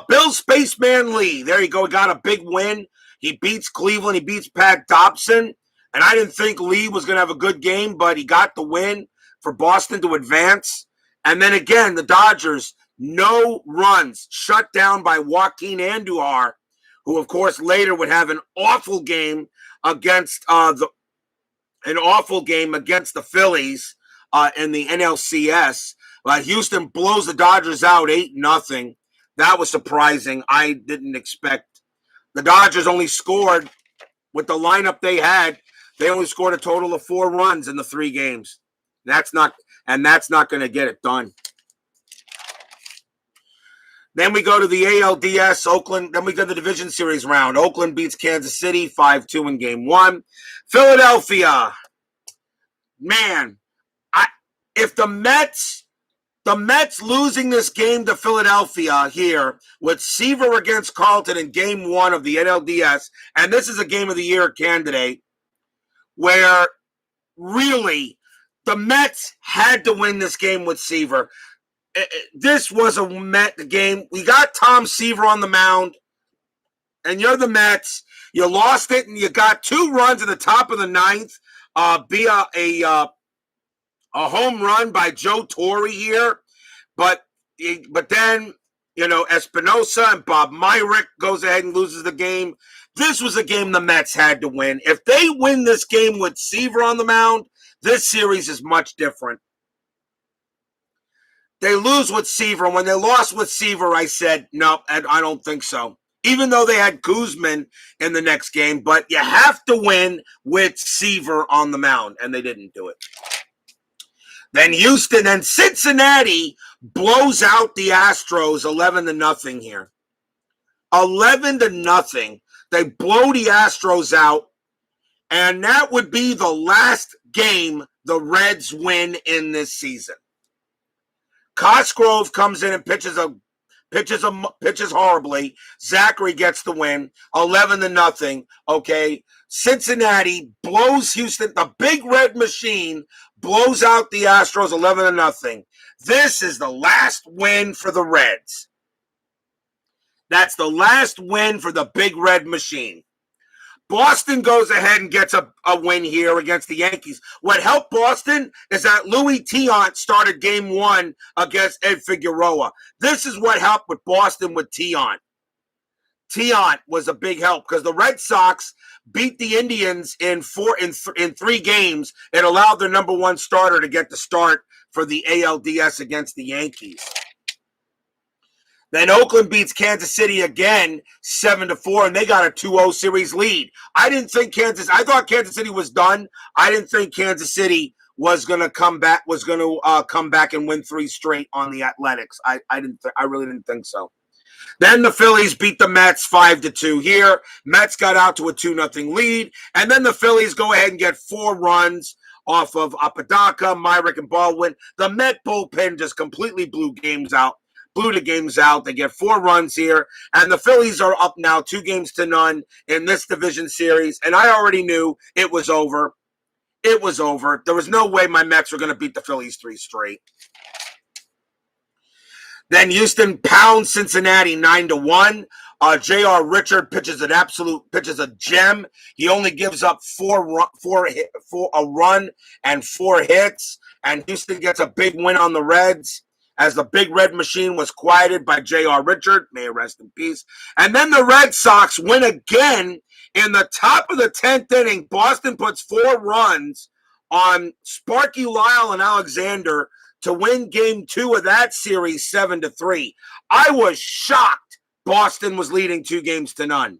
Bill Spaceman Lee, there you go. He got a big win. He beats Cleveland. He beats Pat Dobson. And I didn't think Lee was going to have a good game, but he got the win for Boston to advance. And then again, the Dodgers, no runs, shut down by Joaquin Andujar, who of course later would have an awful game against the Phillies in the NLCS. Houston blows the Dodgers out 8-0. That was surprising. I didn't expect. The Dodgers only scored with the lineup they had. They only scored a total of 4 runs in the 3 games. That's not going to get it done. Then we go to the ALDS, Oakland. Then we go to the division series round. Oakland beats Kansas City 5-2 in game 1. Philadelphia. Man, if the Mets losing this game to Philadelphia here with Seaver against Carlton in game 1 of the NLDS, and this is a game of the year candidate, where really the Mets had to win this game with Seaver. This was a Met game. We got Tom Seaver on the mound, and you're the Mets. You lost it, and you got 2 runs at the top of the 9th via a home run by Joe Torre here. But then, Espinosa and Bob Myrick goes ahead and loses the game. This was a game the Mets had to win. If they win this game with Seaver on the mound, this series is much different. They lose with Seaver. And when they lost with Seaver, I said, no, I don't think so. Even though they had Guzman in the next game, but you have to win with Seaver on the mound, and they didn't do it. Then Houston and Cincinnati blows out the Astros 11-0 here. 11-0. They blow the Astros out, and that would be the last game the Reds win in this season. Cosgrove comes in and pitches horribly. Zachary gets the win, 11-0. Okay, Cincinnati blows Houston. The Big Red Machine blows out the Astros 11-0. This is the last win for the Reds. That's the last win for the Big Red Machine. Boston goes ahead and gets a win here against the Yankees. What helped Boston is that Louis Tiant started game 1 against Ed Figueroa. This is what helped with Boston with Tiant. Tiant was a big help because the Red Sox beat the Indians in 3 games. It allowed their number 1 starter to get the start for the ALDS against the Yankees. Then Oakland beats Kansas City again, 7-4, and they got a 2-0 series lead. I thought Kansas City was done. I didn't think Kansas City was going to come back and win 3 straight on the Athletics. I really didn't think so. Then the Phillies beat the Mets 5-2 here. Mets got out to a 2-0 lead, and then the Phillies go ahead and get 4 runs off of Apodaca, Myrick, and Baldwin. The Met bullpen just completely blew the games out. They get 4 runs here, and the Phillies are up now 2-0 in this division series, and I already knew it was over. It was over. There was no way my Mets were going to beat the Phillies 3 straight. Then Houston pounds Cincinnati 9-1. J.R. Richard pitches a gem. He only gives up a run and 4 hits, and Houston gets a big win on the Reds, as the Big Red Machine was quieted by J.R. Richard. May he rest in peace. And then the Red Sox win again in the top of the 10th inning. Boston puts 4 runs on Sparky Lyle and Alexander to win game 2 of that series 7-3. I was shocked Boston was leading 2-0.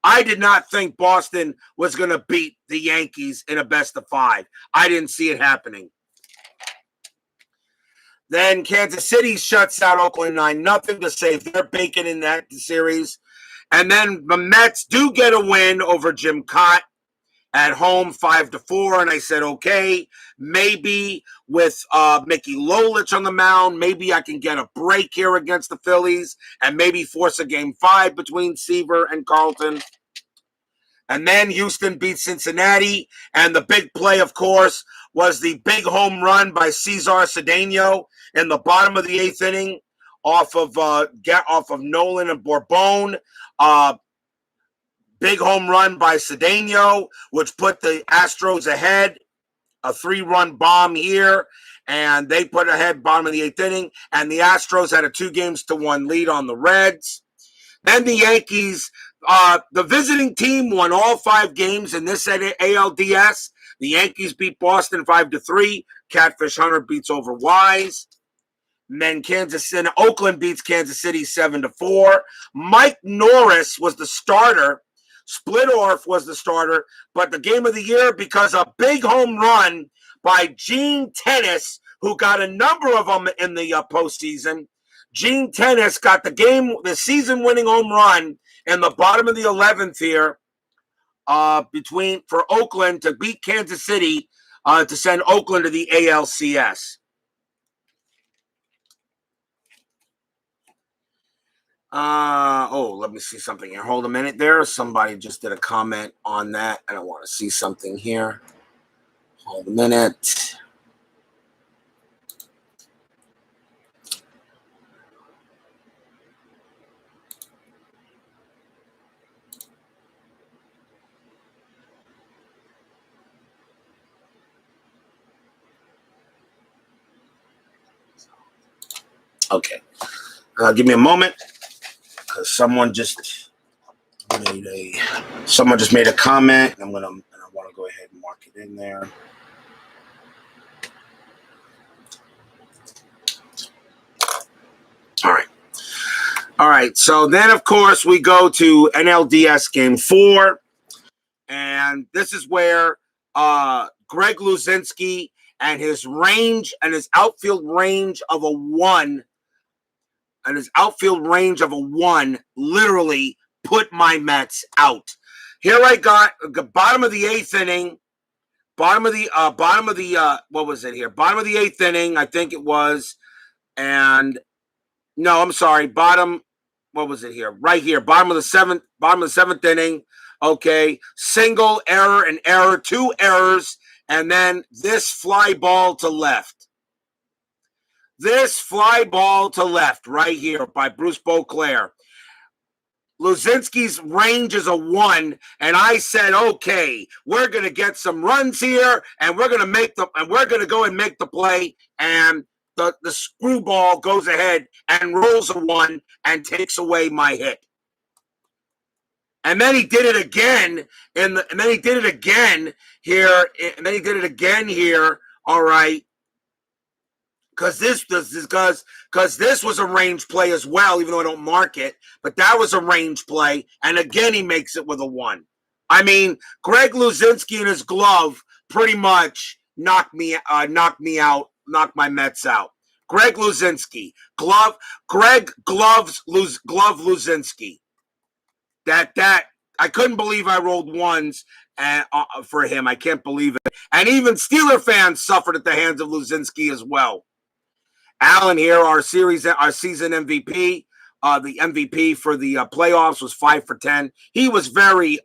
I did not think Boston was going to beat the Yankees in a best-of-5. I didn't see it happening. Then Kansas City shuts out Oakland 9-0 to save their bacon in that series. And then the Mets do get a win over Jim Cott at home 5-4. And I said, okay, maybe with Mickey Lolich on the mound, maybe I can get a break here against the Phillies and maybe force a game 5 between Seaver and Carlton. And then Houston beats Cincinnati. And the big play, of course, was the big home run by Cesar Cedeno in the bottom of the 8th inning off of Nolan and Bourbon. Big home run by Cedeno, which put the Astros ahead. A 3-run bomb here, and they put ahead bottom of the 8th inning. And the Astros had a 2-1 lead on the Reds. Then the Yankees, the visiting team won all 5 games in this ALDS. The Yankees beat Boston 5-3. Catfish Hunter beats over Wise. And then Oakland beats Kansas City 7-4. Mike Norris was the starter. Splittorff was the starter. But the game of the year, because a big home run by Gene Tennis, who got a number of them in the postseason. Gene Tennis got the season-winning home run in the bottom of the 11th here. For Oakland to beat Kansas City to send Oakland to the ALCS. Let me see something here. Hold a minute there. Somebody just did a comment on that. I don't want to see something here. Hold a minute. Okay. Give me a moment, because someone just made a comment, and I want to go ahead and mark it in there. All right. So then, of course, we go to NLDS Game 4, and this is where Greg Luzinski and his outfield range of a 1. And his outfield range of a 1 literally put my Mets out. Here I got the bottom of the 8th inning. Bottom of the 8th inning, I think it was. And no, I'm sorry. Bottom of the 7th inning. Okay. Single, error, and error. 2 errors. And then this fly ball to left. This fly ball to left right here by Bruce Beauclair. Luzinski's range is a 1, and I said, okay, we're going to get some runs here, and we're going to go and make the play, and the screwball goes ahead and rolls a 1 and takes away my hit. And then he did it again, here, all right, because this was a range play as well, even though I don't mark it. But that was a range play, and again he makes it with a 1. I mean, Greg Luzinski and his glove pretty much knocked me out, knocked my Mets out. Greg Luzinski, glove Luzinski. That I couldn't believe I rolled 1s for him. I can't believe it. And even Steeler fans suffered at the hands of Luzinski as well. Allen here, our season MVP, the MVP for the playoffs was 5 for 10. He was very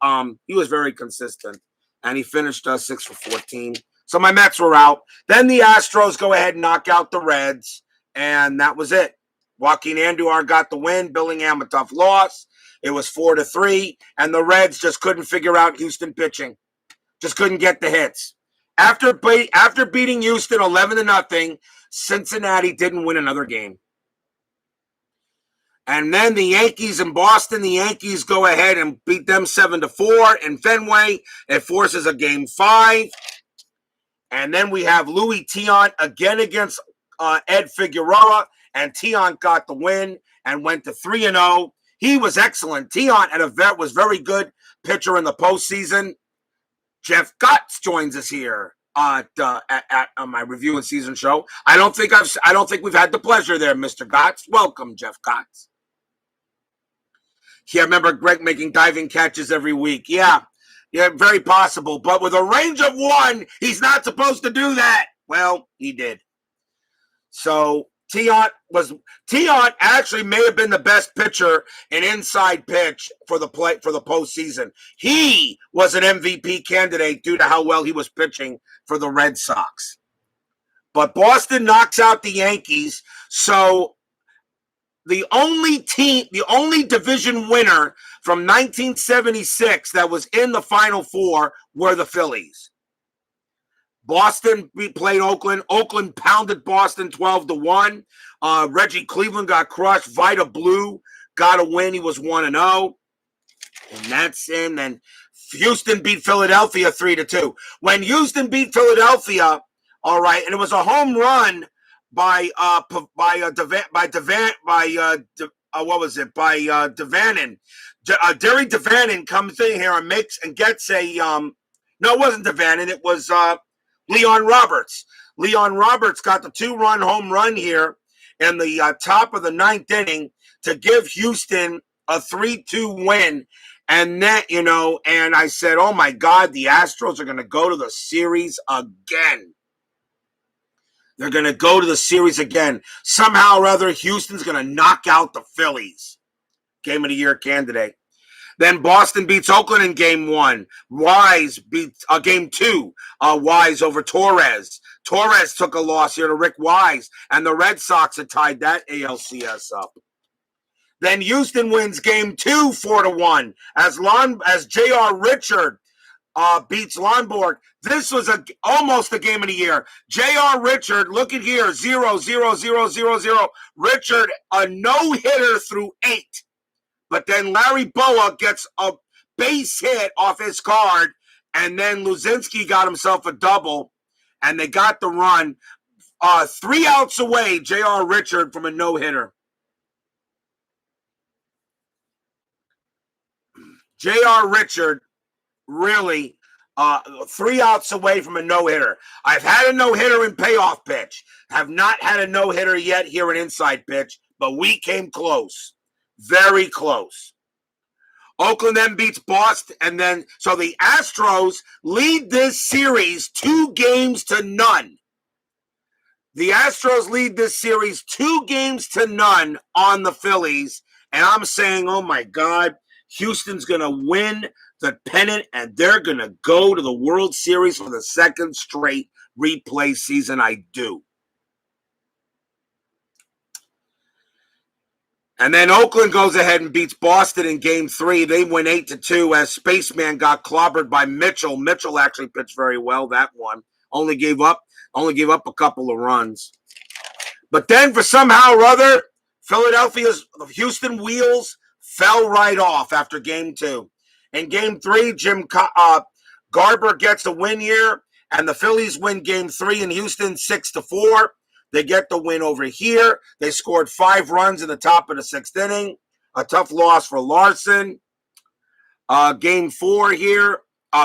consistent, and he finished 6 for 14. So my Mets were out. Then the Astros go ahead and knock out the Reds, and that was it. Joaquin Andujar got the win. Billingham a tough loss. It was 4-3, and the Reds just couldn't figure out Houston pitching. Just couldn't get the hits. After beating Houston 11-0, Cincinnati didn't win another game. And then the Yankees in Boston, the Yankees go ahead and beat them 7-4 in Fenway. It forces a game 5. And then we have Louis Tiant again against Ed Figueroa, and Tiant got the win and went to 3-0. He was excellent. Tiant was very good pitcher in the postseason. Jeff Gutz joins us here at my review and season show. I don't think we've had the pleasure there, Mr. Gutz. Welcome, Jeff Gutz. Yeah, I remember Greg making diving catches every week. Yeah, very possible. But with a range of 1, he's not supposed to do that. Well, he did. So Tiant actually may have been the best pitcher in inside pitch for the postseason. He was an MVP candidate due to how well he was pitching for the Red Sox. But Boston knocks out the Yankees, so the only division winner from 1976 that was in the Final Four were the Phillies. Boston played Oakland. Oakland pounded Boston 12-1. Reggie Cleveland got crushed. Vida Blue got a win. He was 1-0. And that's in. And Houston beat Philadelphia 3-2. When Houston beat Philadelphia, all right, and it was a home run by Devannon. Derry Devannon comes in here and gets a no, it wasn't Devannon. It was Leon Roberts. Leon Roberts got the 2-run home run here in the top of the 9th inning to give Houston a 3-2 win. And that, and I said, oh my God, the Astros are going to go to the series again. They're going to go to the series again. Somehow or other, Houston's going to knock out the Phillies. Game of the Year candidate. Then Boston beats Oakland in Game 1. Wise beats Game 2. Wise over Torres. Torres took a loss here to Rick Wise, and the Red Sox had tied that ALCS up. Then Houston wins Game 2 4-1 as J.R. Richard beats Lonborg. This was almost the Game of the Year. J.R. Richard, look at here, 0-0-0-0-0-0. Richard, a no-hitter through 8. But then Larry Boa gets a base hit off his card, and then Luzinski got himself a double, and they got the run. 3 outs away, J.R. Richard from a no-hitter. J.R. Richard really 3 outs away from a no-hitter. I've had a no-hitter in Payoff Pitch. Have not had a no-hitter yet here in Inside Pitch, but we came close. Very close. Oakland then beats Boston, and so the Astros lead this series 2-0. The Astros lead this series 2-0 on the Phillies, and I'm saying, oh my God, Houston's going to win the pennant, and they're going to go to the World Series for the second straight replay season. I do. And then Oakland goes ahead and beats Boston in Game 3. They win 8-2 as Spaceman got clobbered by Mitchell. Mitchell actually pitched very well that one. Only gave up a couple of runs. But then for somehow or other, Houston wheels fell right off after Game 2. In Game 3, Garber gets the win here, and the Phillies win Game 3 in Houston 6-4. They get the win over here. They scored 5 runs in the top of the 6th inning. A tough loss for Larson. Game 4 here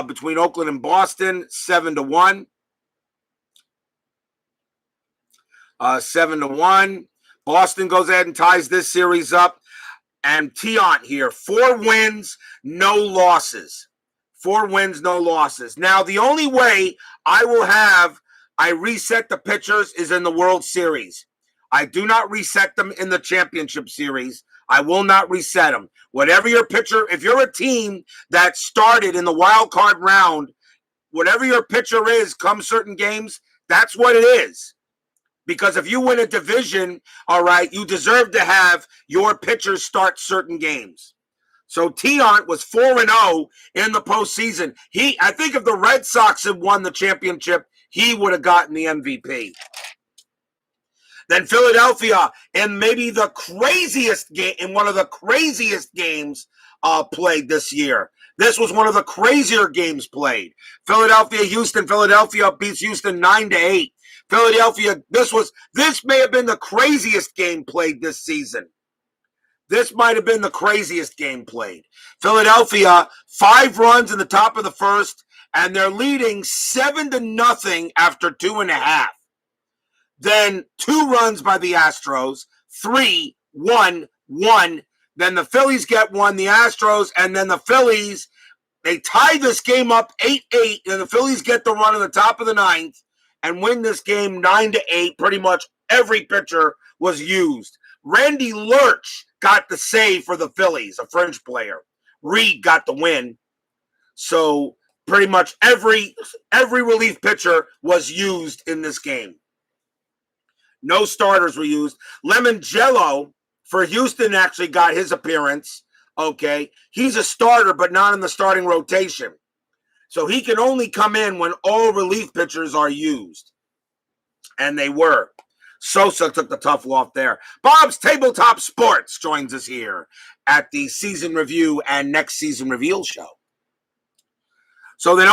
between Oakland and Boston, 7-1. 7-1. Boston goes ahead and ties this series up. And Tiant here, 4 wins, no losses. 4 wins, no losses. Now, the only way I reset the pitchers is in the World Series. I do not reset them in the championship series. I will not reset them. Whatever your pitcher, if you're a team that started in the wild card round, whatever your pitcher is come certain games, that's what it is. Because if you win a division, all right, you deserve to have your pitchers start certain games. So Tiant was 4-0 in the postseason. I think if the Red Sox had won the championship, he would have gotten the MVP. Then Philadelphia, in maybe the craziest game, in one of the craziest games played this year. This was one of the crazier games played. Philadelphia beats Houston 9-8. Philadelphia, this may have been the craziest game played this season. This might have been the craziest game played. Philadelphia, 5 runs in the top of the first, and they're leading 7-0 after 2.5. Then 2 runs by the Astros, 3, 1, 1. Then the Phillies get 1, the Astros, and then the Phillies, they tie this game up 8-8, and the Phillies get the run in the top of the 9th and win this game 9-8. Pretty much every pitcher was used. Randy Lurch got the save for the Phillies, a French player. Reed got the win. So pretty much every relief pitcher was used in this game. No starters were used. Lemongello for Houston actually got his appearance. Okay. He's a starter, but not in the starting rotation. So he can only come in when all relief pitchers are used. And they were. Sosa took the tough loss there. Bob's Tabletop Sports joins us here at the season review and next season reveal show. So then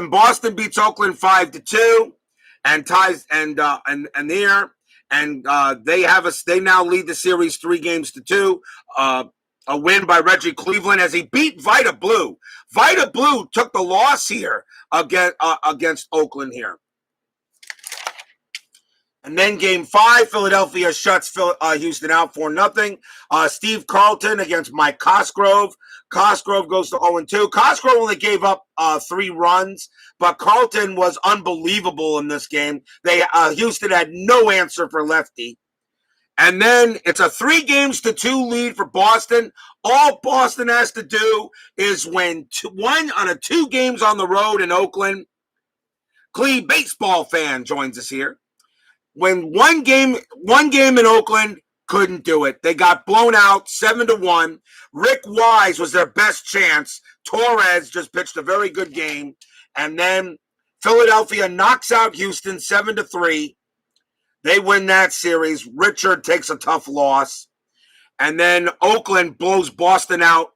Boston beats Oakland 5-2 and ties and there. And they now lead the series 3-2. A win by Reggie Cleveland as he beat Vita Blue. Vita Blue took the loss here against Oakland here. And then Game 5, Philadelphia shuts Houston out 4-0. Steve Carlton against Mike Cosgrove. Cosgrove goes to 0-2. Cosgrove only gave up 3 runs, but Carlton was unbelievable in this game. Houston had no answer for lefty. And then it's a 3-2 lead for Boston. All Boston has to do is win 1 out of 2 games on the road in Oakland. Clee baseball fan joins us here. When one game in Oakland, couldn't do it. They got blown out 7-1. Rick Wise was their best chance. Torres just pitched a very good game. And then Philadelphia knocks out Houston 7-3. They win that series. Richard takes a tough loss. And then Oakland blows Boston out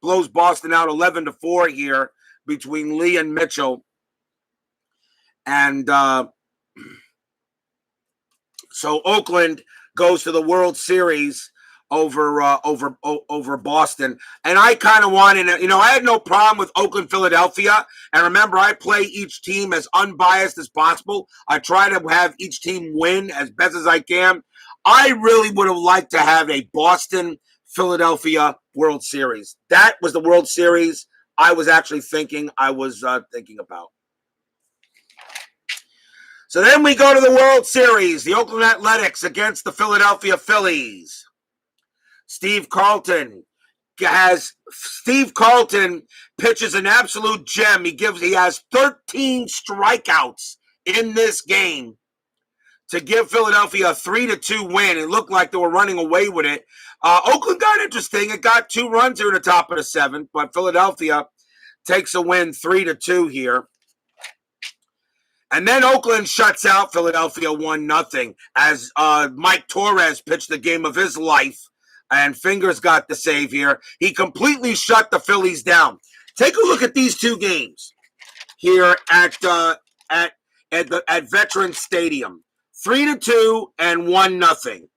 11-4 here between Lee and Mitchell. And so Oakland goes to the World Series over Boston. And I kind of wanted to, I had no problem with Oakland, Philadelphia. And remember, I play each team as unbiased as possible. I try to have each team win as best as I can. I really would have liked to have a Boston, Philadelphia World Series. That was the World Series I was actually thinking about. So then we go to the World Series, the Oakland Athletics against the Philadelphia Phillies. Steve Carlton pitches an absolute gem. He has 13 strikeouts in this game. to give Philadelphia a 3-2 win. It looked like they were running away with it. Oakland got interesting. It got 2 runs here in the top of the 7th, but Philadelphia takes a win 3-2 here. And then Oakland shuts out Philadelphia 1-0 as Mike Torres pitched the game of his life, and Fingers got the save here. He completely shut the Phillies down. Take a look at these 2 games here at Veterans Stadium. 3-2 and 1-0.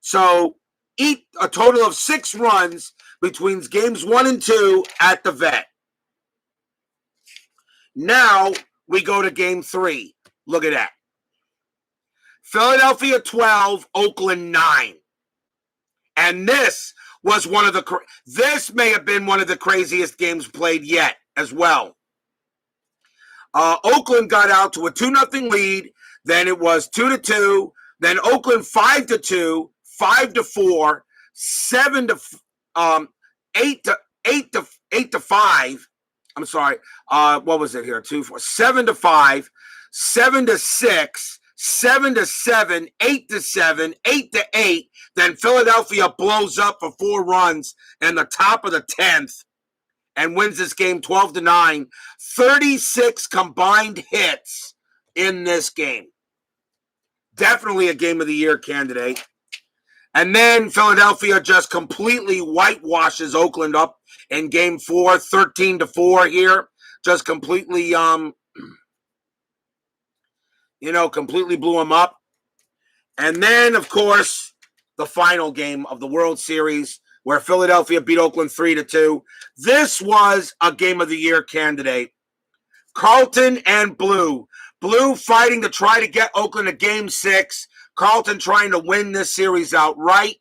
So a total of 6 runs between games 1 and 2 at the Vet. Now we go to game 3. Look at that. Philadelphia 12, Oakland 9. And this was this may have been one of the craziest games played yet as well. Oakland got out to a 2-0 lead. Then it was 2-2. Then Oakland 5-2, 5-4, 8-5. I'm sorry. What was it here? 2-4, 7-5, 7-6, 7-7, 8-7, 8-8. Then Philadelphia blows up for 4 runs in the top of the 10th and wins this game 12-9. 36 combined hits in this game. Definitely a game of the year candidate. And then Philadelphia just completely whitewashes Oakland up in game 4, 13-4 here. Just completely, completely blew them up. And then, of course, the final game of the World Series where Philadelphia beat Oakland 3-2. This was a game of the year candidate. Carlton and Blue. Blue fighting to try to get Oakland to game 6. Carlton trying to win this series outright.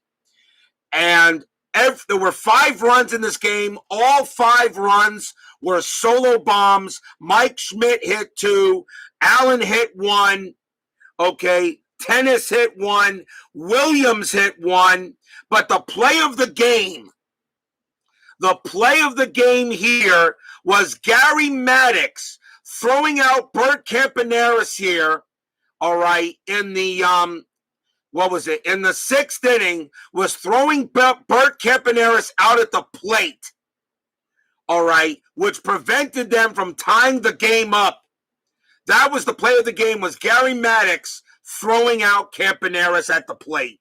And there were 5 runs in this game. All 5 runs were solo bombs. Mike Schmidt hit 2. Allen hit 1. Okay. Tennis hit 1. Williams hit 1. But the play of the game here was Gary Maddox throwing out Bert Campaneris here, all right, in the, in the 6th inning, was throwing Bert Campaneris out at the plate, all right, which prevented them from tying the game up. That was the play of the game, was Gary Maddox throwing out Campaneris at the plate.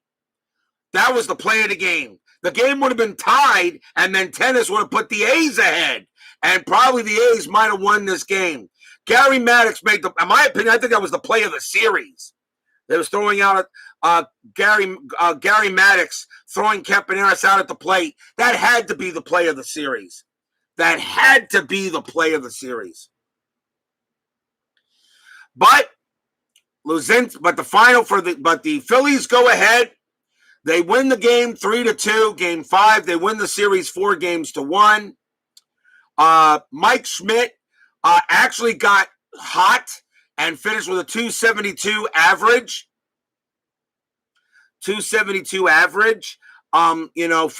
That was the play of the game. The game would have been tied, and then Tennis would have put the A's ahead, and probably the A's might have won this game. Gary Maddox in my opinion, I think that was the play of the series. They was throwing out Gary Maddox throwing Campaneris out at the plate. That had to be the play of the series. But the Phillies go ahead. They win the game 3-2. Game 5, they win the series 4-1. Mike Schmidt actually got hot and finished with a 272 average. For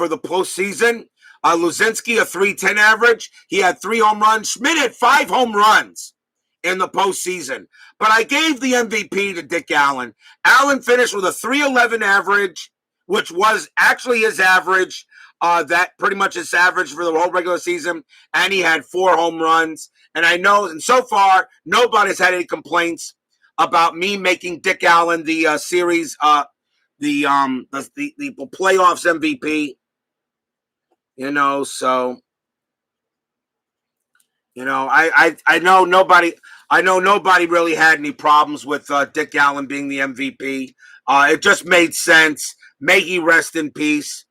the postseason. Luzinski, a 310 average. He had 3 home runs. Schmidt had 5 home runs in the postseason. But I gave the MVP to Dick Allen. Allen finished with a 311 average, which was actually his average. That pretty much his average for the whole regular season. And he had 4 home runs. And I know, and so far, nobody's had any complaints about me making Dick Allen the series, the playoffs MVP. I know nobody really had any problems with Dick Allen being the MVP. It just made sense. May he rest in peace.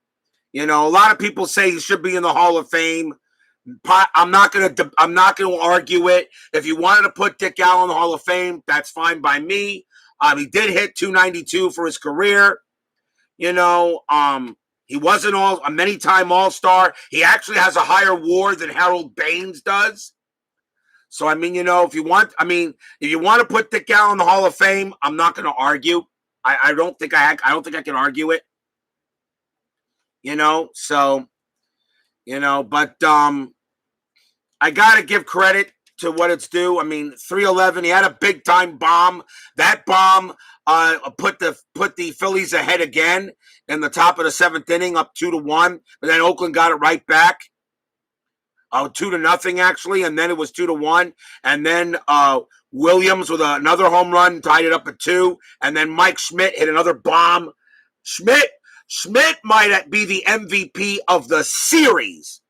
A lot of people say he should be in the Hall of Fame. I'm not gonna argue it. If you wanted to put Dick Allen in the Hall of Fame, that's fine by me. He did hit 292 for his career. He was a many-time All-Star. He actually has a higher WAR than Harold Baines does. So if you want to put Dick Allen in the Hall of Fame, I'm not going to argue. I don't think I can argue it. But I got to give credit to what it's due. I mean, 3-11. He had a big time bomb. That bomb put the Phillies ahead again in the top of the seventh inning, up 2-1. But then Oakland got it right back, 2-0 actually, and then it was 2-1. And then Williams with another home run tied it up at 2. And then Mike Schmidt hit another bomb. Schmidt might be the MVP of the series.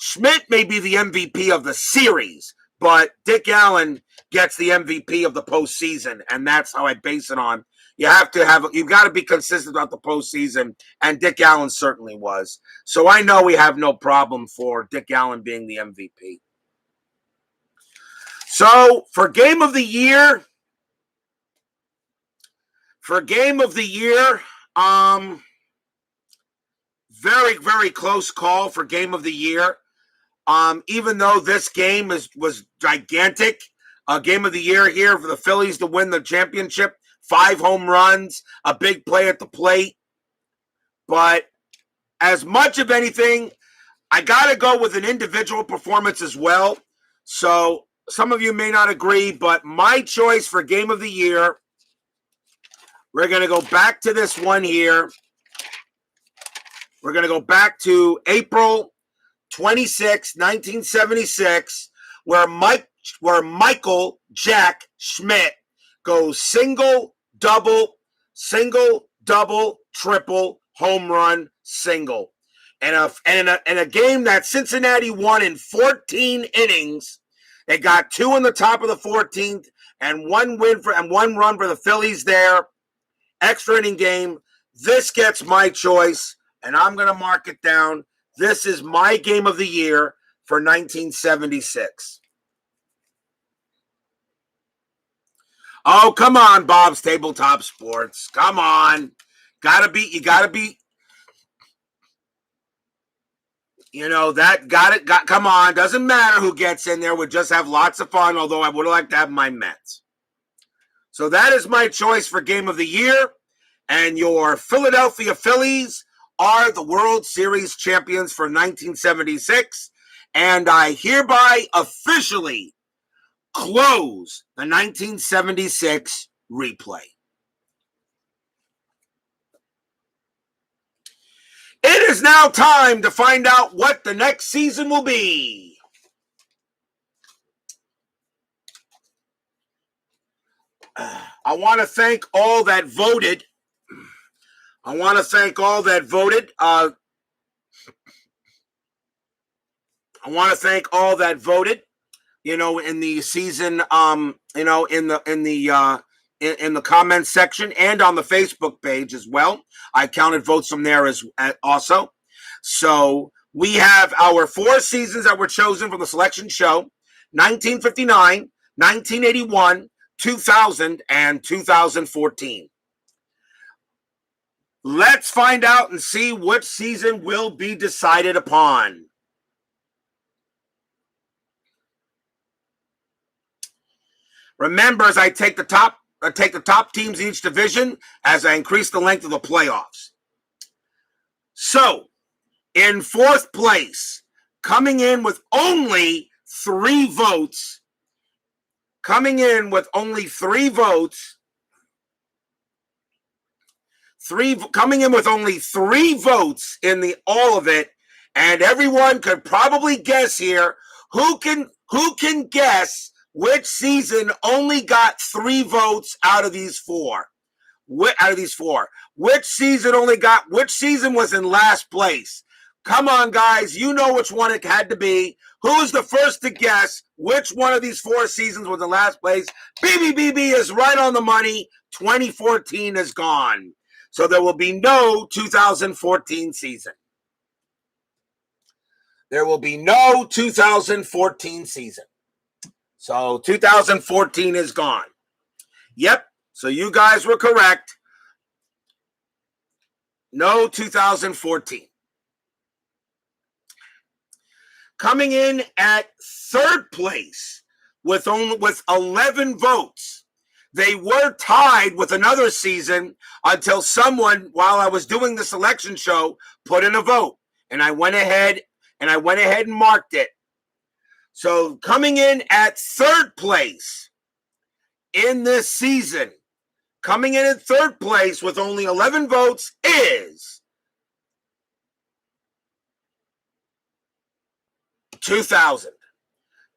Schmidt may be the MVP of the series, but Dick Allen gets the MVP of the postseason, and that's how I base it on. You've got to be consistent about the postseason, and Dick Allen certainly was. So I know we have no problem for Dick Allen being the MVP. So for game of the year, very, very close call for game of the year. Even though this game was gigantic, game of the year here for the Phillies to win the championship, 5 home runs, a big play at the plate. But as much of anything, I got to go with an individual performance as well. So some of you may not agree, but my choice for game of the year, we're going to go back to this one here. We're going to go back to April 26, 1976, where Michael Jack Schmidt goes single, double, triple, home run, single. And a game that Cincinnati won in 14 innings. They got 2 in the top of the 14th and one run for the Phillies there. Extra inning game. This gets my choice, and I'm going to mark it down. This is my game of the year for 1976. Oh, come on, Bob's Tabletop Sports. Come on. You gotta be. You know, come on. Doesn't matter who gets in there. We'll just have lots of fun, although I would like to have my Mets. So that is my choice for game of the year. And your Philadelphia Phillies are the World Series champions for 1976. And I hereby officially close the 1976 replay. It is now time to find out what the next season will be. I want to thank all that voted. You know, in the season, you know, in the comments section and on the Facebook page as well. I counted votes from there as also. So we have our 4 seasons that were chosen from the selection show: 1959, 1981, 2000, and 2014. Let's find out and see which season will be decided upon. Remember, as I take the top teams in each division as I increase the length of the playoffs. So, in 4th place, coming in with only 3 votes, in the all of it, and everyone could probably guess here who can guess which season only got 3 votes out of these 4. Which season was in last place? Come on, guys. You know which one it had to be. Who's the first to guess which one of these 4 seasons was in last place? BBBB is right on the money. 2014 is gone. So there will be no 2014 season. So 2014 is gone. Yep. So you guys were correct. No 2014. Coming in at 3rd place with 11 votes. They were tied with another season until someone, while I was doing the selection show, put in a vote. And I went ahead and marked it. So coming in at third place in this season, coming in third place with only 11 votes is 2000.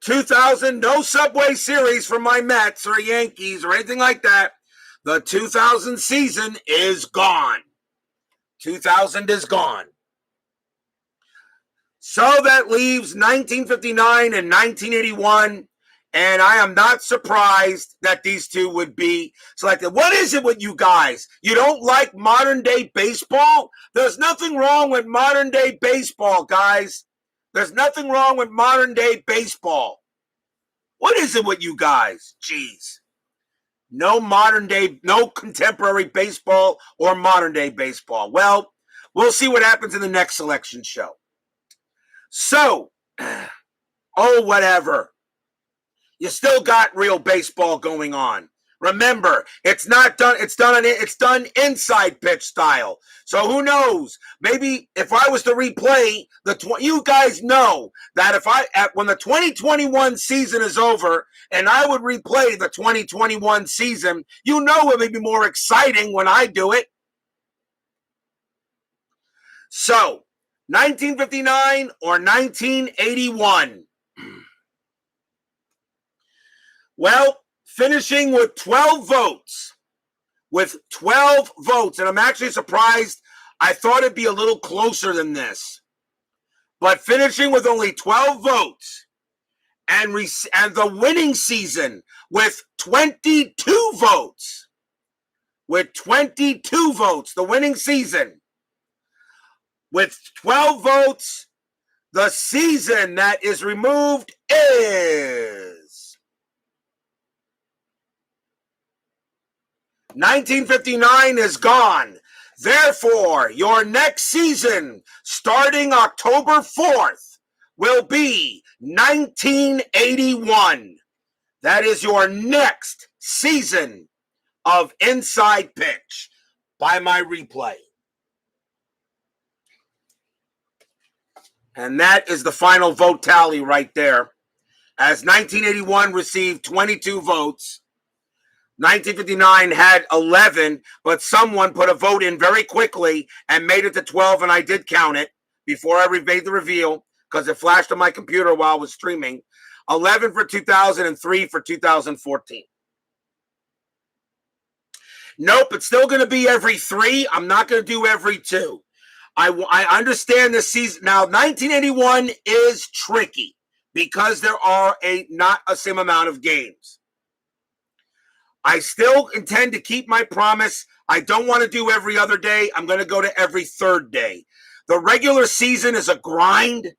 2000, no Subway Series for my Mets or Yankees or anything like that. The 2000 season is gone. 2000 is gone. So that leaves 1959 and 1981, and I am not surprised that these two would be selected. What is it with you guys? You don't like modern-day baseball? There's nothing wrong with modern-day baseball, guys. There's nothing wrong with modern-day baseball. What is it with you guys? Jeez. No modern-day, no contemporary baseball or modern-day baseball. Well, we'll see what happens in the next selection show. So, oh, whatever. You still got real baseball going on. Remember, it's not done. It's done inside pitch style. So who knows? Maybe if I was to replay you guys know that when the 2021 season is over, and I would replay the 2021 season, it may be more exciting when I do it. So, 1959 or 1981? Well, finishing with 12 votes. And I'm actually surprised. I thought it'd be a little closer than this. But finishing with only 12 votes and the winning season with 22 votes. With 22 votes, the winning season. With 12 votes, the season that is removed is 1959 is gone. Therefore, your next season, starting October 4th, will be 1981. That is your next season of Inside Pitch by my replay. And that is the final vote tally right there. As 1981 received 22 votes, 1959 had 11, but someone put a vote in very quickly and made it to 12, and I did count it before I made the reveal because it flashed on my computer while I was streaming. 11 for 2003 for 2014. Nope, it's still going to be every 3. I'm not going to do every 2. I understand this season. Now, 1981 is tricky because there are not a same amount of games. I still intend to keep my promise. I don't want to do every other day. I'm going to go to every third day. The regular season is a grind,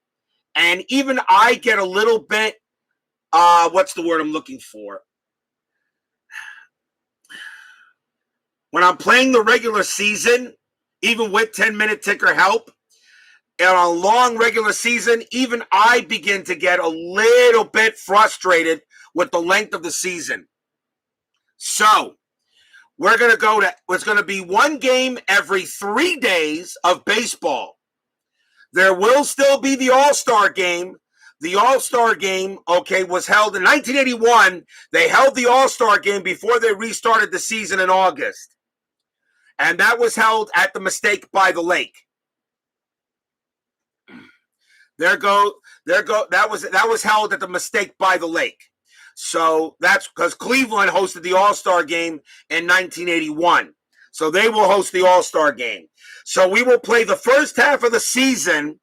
and even I get a little bit, what's the word I'm looking for? When I'm playing the regular season, even with 10-minute ticker help, and a long regular season, even I begin to get a little bit frustrated with the length of the season. So, it's going to be one game every 3 days of baseball. There will still be the All-Star game. The All-Star game, was held in 1981. They held the All-Star game before they restarted the season in August. And that was held at the Mistake by the Lake. That was held at the Mistake by the Lake. So that's because Cleveland hosted the All-Star game in 1981. So they will host the All-Star game. So we will play the first half of the season,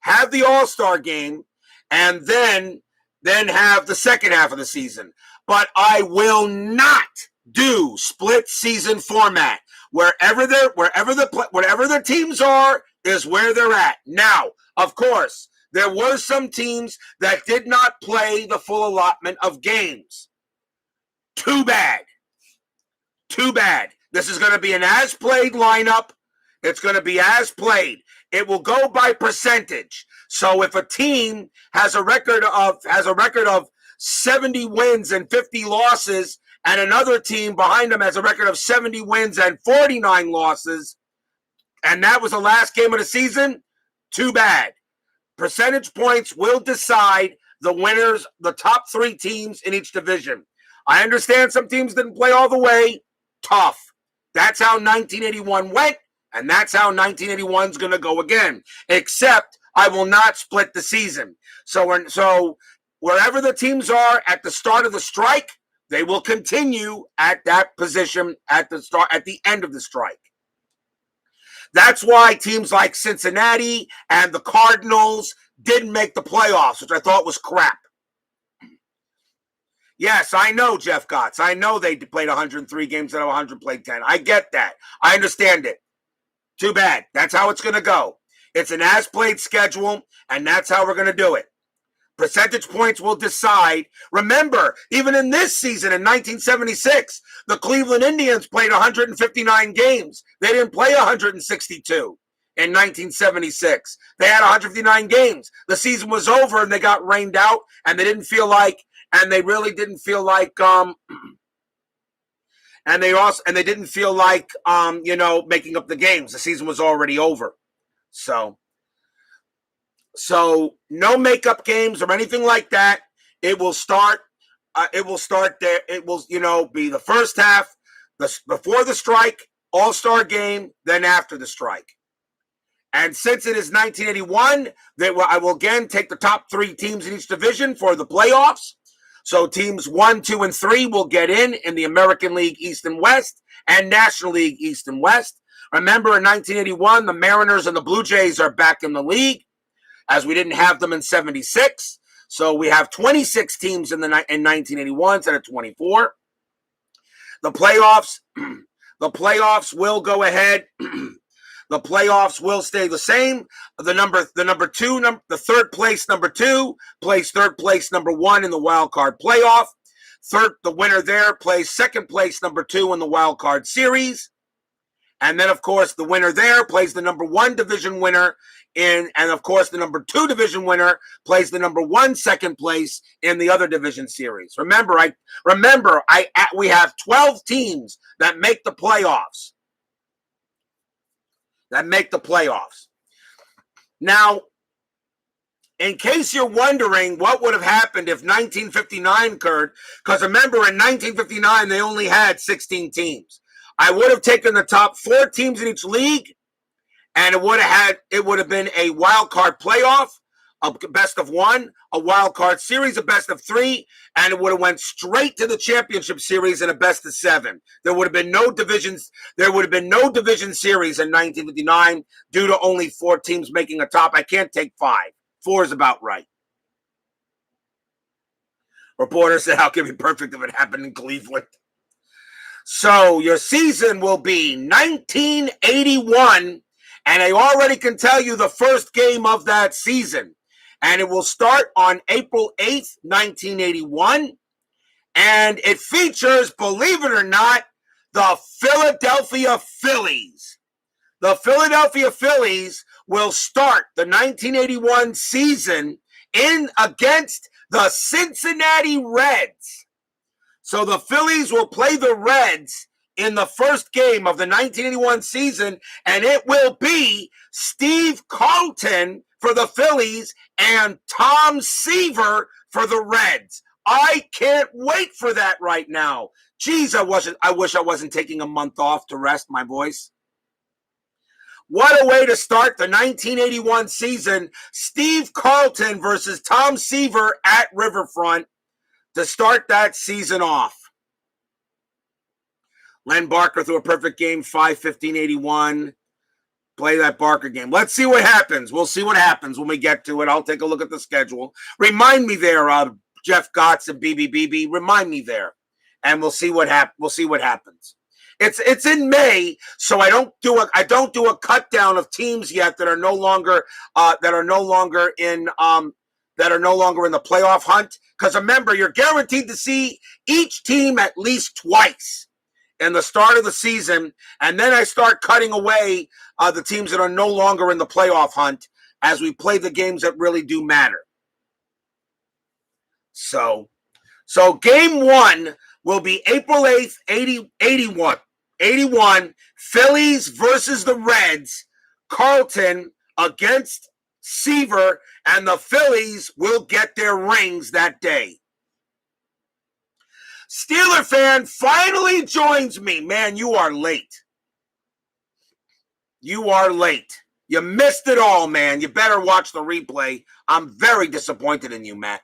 have the All-Star game, and then have the second half of the season. But I will not do split season format. Wherever the teams are is where they're at. Now, of course, there were some teams that did not play the full allotment of games. Too bad. This is going to be an as-played lineup. It's going to be as played. It will go by percentage. So if a team has a record of 70 wins and 50 losses, and another team behind them has a record of 70 wins and 49 losses, and that was the last game of the season, too bad. Percentage points will decide the winners, the top 3 teams in each division. I understand some teams didn't play all the way. Tough. That's how 1981 went, and that's how 1981 is going to go again. Except I will not split the season. So wherever the teams are at the start of the strike, they will continue at that position at the end of the strike. That's why teams like Cincinnati and the Cardinals didn't make the playoffs, which I thought was crap. Yes, I know, Jeff Gotts. I know they played 103 games out of 100 played 10. I get that. I understand it. Too bad. That's how it's going to go. It's an as-played schedule, and that's how we're going to do it. Percentage points will decide. Remember, even in this season in 1976, the Cleveland Indians played 159 games. They didn't play 162 in 1976. They had 159 games. The season was over and they got rained out, and they didn't feel like, and they really didn't feel like, and they didn't feel like, making up the games. The season was already over. So no makeup games or anything like that. It will start there. It will, be the first half, before the strike, all-star game, then after the strike. And since it is 1981, I will again take the top 3 teams in each division for the playoffs. So teams 1, 2, and 3 will get in the American League East and West and National League East and West. Remember, in 1981, the Mariners and the Blue Jays are back in the league, as we didn't have them in 76. So we have 26 teams in 1981 instead of 24. The playoffs will go ahead. The playoffs will stay the same. The third place number 2 plays third place number 1 in the wild card playoff. The winner there plays second place number 2 in the wild card series. And then, of course, the winner there plays the number 1 division winner and of course, the number 2 division winner plays the number 1 second place in the other division series. Remember, we have 12 teams that make the playoffs. Now, in case you're wondering what would have happened if 1959 occurred, because remember, in 1959 they only had 16 teams. I would have taken the top 4 teams in each league, and it would have been a wild card playoff, a best of 1, a wild card series, a best of 3, and it would have went straight to the championship series in a best of 7. There would have been no divisions. There would have been no division series in 1959 due to only 4 teams making a top. I can't take 5. 4 is about right. Reporter said, "How can it be perfect if it happened in Cleveland?" So your season will be 1981, and I already can tell you the first game of that season. And it will start on April 8th, 1981. And it features, believe it or not, the Philadelphia Phillies. The Philadelphia Phillies will start the 1981 season against the Cincinnati Reds. So the Phillies will play the Reds in the first game of the 1981 season, and it will be Steve Carlton for the Phillies and Tom Seaver for the Reds. I can't wait for that right now. Geez, I wish I wasn't taking a month off to rest my voice. What a way to start the 1981 season. Steve Carlton versus Tom Seaver at Riverfront to start that season off. Len Barker threw a perfect game, 5-15-81. Play that Barker game. Let's see what happens. We'll see what happens when we get to it. I'll take a look at the schedule. Remind me there, Jeff Gotts and BBBB. Remind me there, and we'll see what happens. It's in May, so I don't do a cut down of teams yet that are no longer in the playoff hunt. Because remember, you're guaranteed to see each team at least twice in the start of the season, and then I start cutting away the teams that are no longer in the playoff hunt as we play the games that really do matter. So game 1 will be April 8th, 81. Phillies versus the Reds. Carlton against Seaver, and the Phillies will get their rings that day. Steeler fan finally joins me. Man, you are late. You are late. You missed it all, man. You better watch the replay. I'm very disappointed in you, Matt.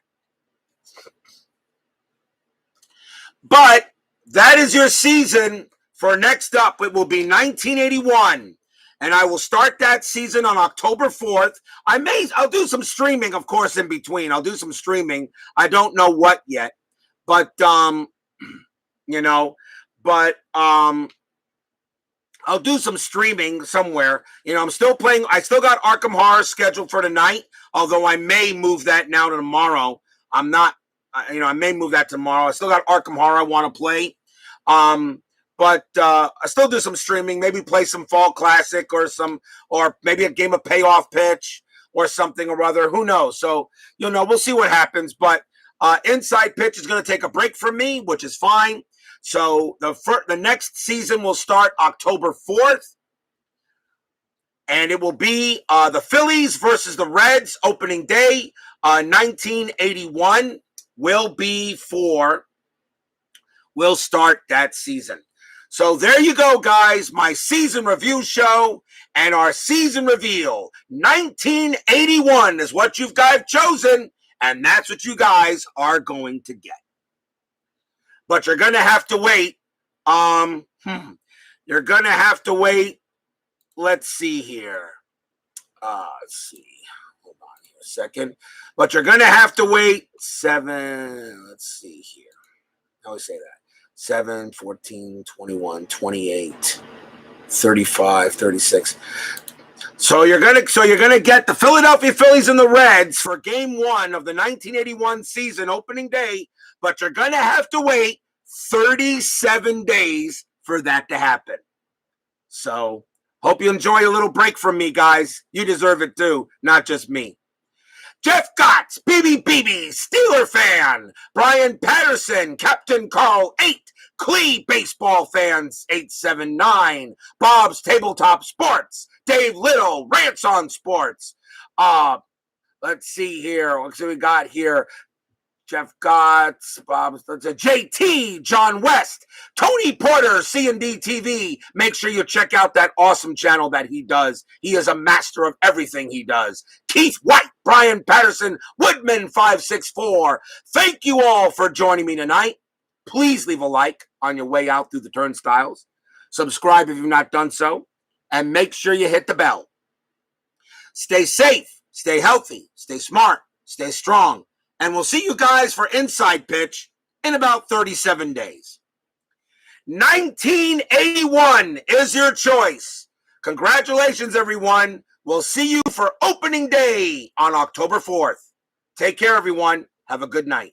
But that is your season. For next up, it will be 1981. And I will start that season on October 4th. I'll do some streaming, of course, in between. I'll do some streaming. I don't know what yet. But I'll do some streaming somewhere. I'm still playing. I still got Arkham Horror scheduled for tonight, although I may move that now to tomorrow. I'm not, I may move that tomorrow. I still got Arkham Horror I want to play. But I still do some streaming, maybe play some Fall Classic or maybe a game of Payoff Pitch or something or other. Who knows? So, we'll see what happens. But Inside Pitch is going to take a break from me, which is fine. So the next season will start October 4th. And it will be the Phillies versus the Reds opening day. 1981 will start that season. So there you go, guys. My season review show and our season reveal. 1981 is what you guys chosen, and that's what you guys are going to get. But you're going to have to wait. You're going to have to wait. Let's see here. Let's see. Hold on here a second. But you're going to have to wait 7. Let's see here. How do we say that? 7, 14, 21, 28, 35, 36. So you're gonna get the Philadelphia Phillies and the Reds for Game 1 of the 1981 season opening day, but you're gonna have to wait 37 days for that to happen. So hope you enjoy a little break from me, guys. You deserve it too, not just me. Jeff Gotts, BB, Steeler fan. Brian Patterson, Captain Carl 8. Clee Baseball Fans 879. Bob's Tabletop Sports. Dave Little, Rants on Sports. Let's see here. What do we got here? Jeff Gotts, Bob's, JT, John West, Tony Porter, C&D TV. Make sure you check out that awesome channel that he does. He is a master of everything he does. Keith White, Brian Patterson, Woodman 564. Thank you all for joining me tonight. Please leave a like on your way out through the turnstiles. Subscribe if you've not done so. And make sure you hit the bell. Stay safe, stay healthy, stay smart, stay strong. And we'll see you guys for Inside Pitch in about 37 days. 1981 is your choice. Congratulations, everyone. We'll see you for opening day on October 4th. Take care, everyone. Have a good night.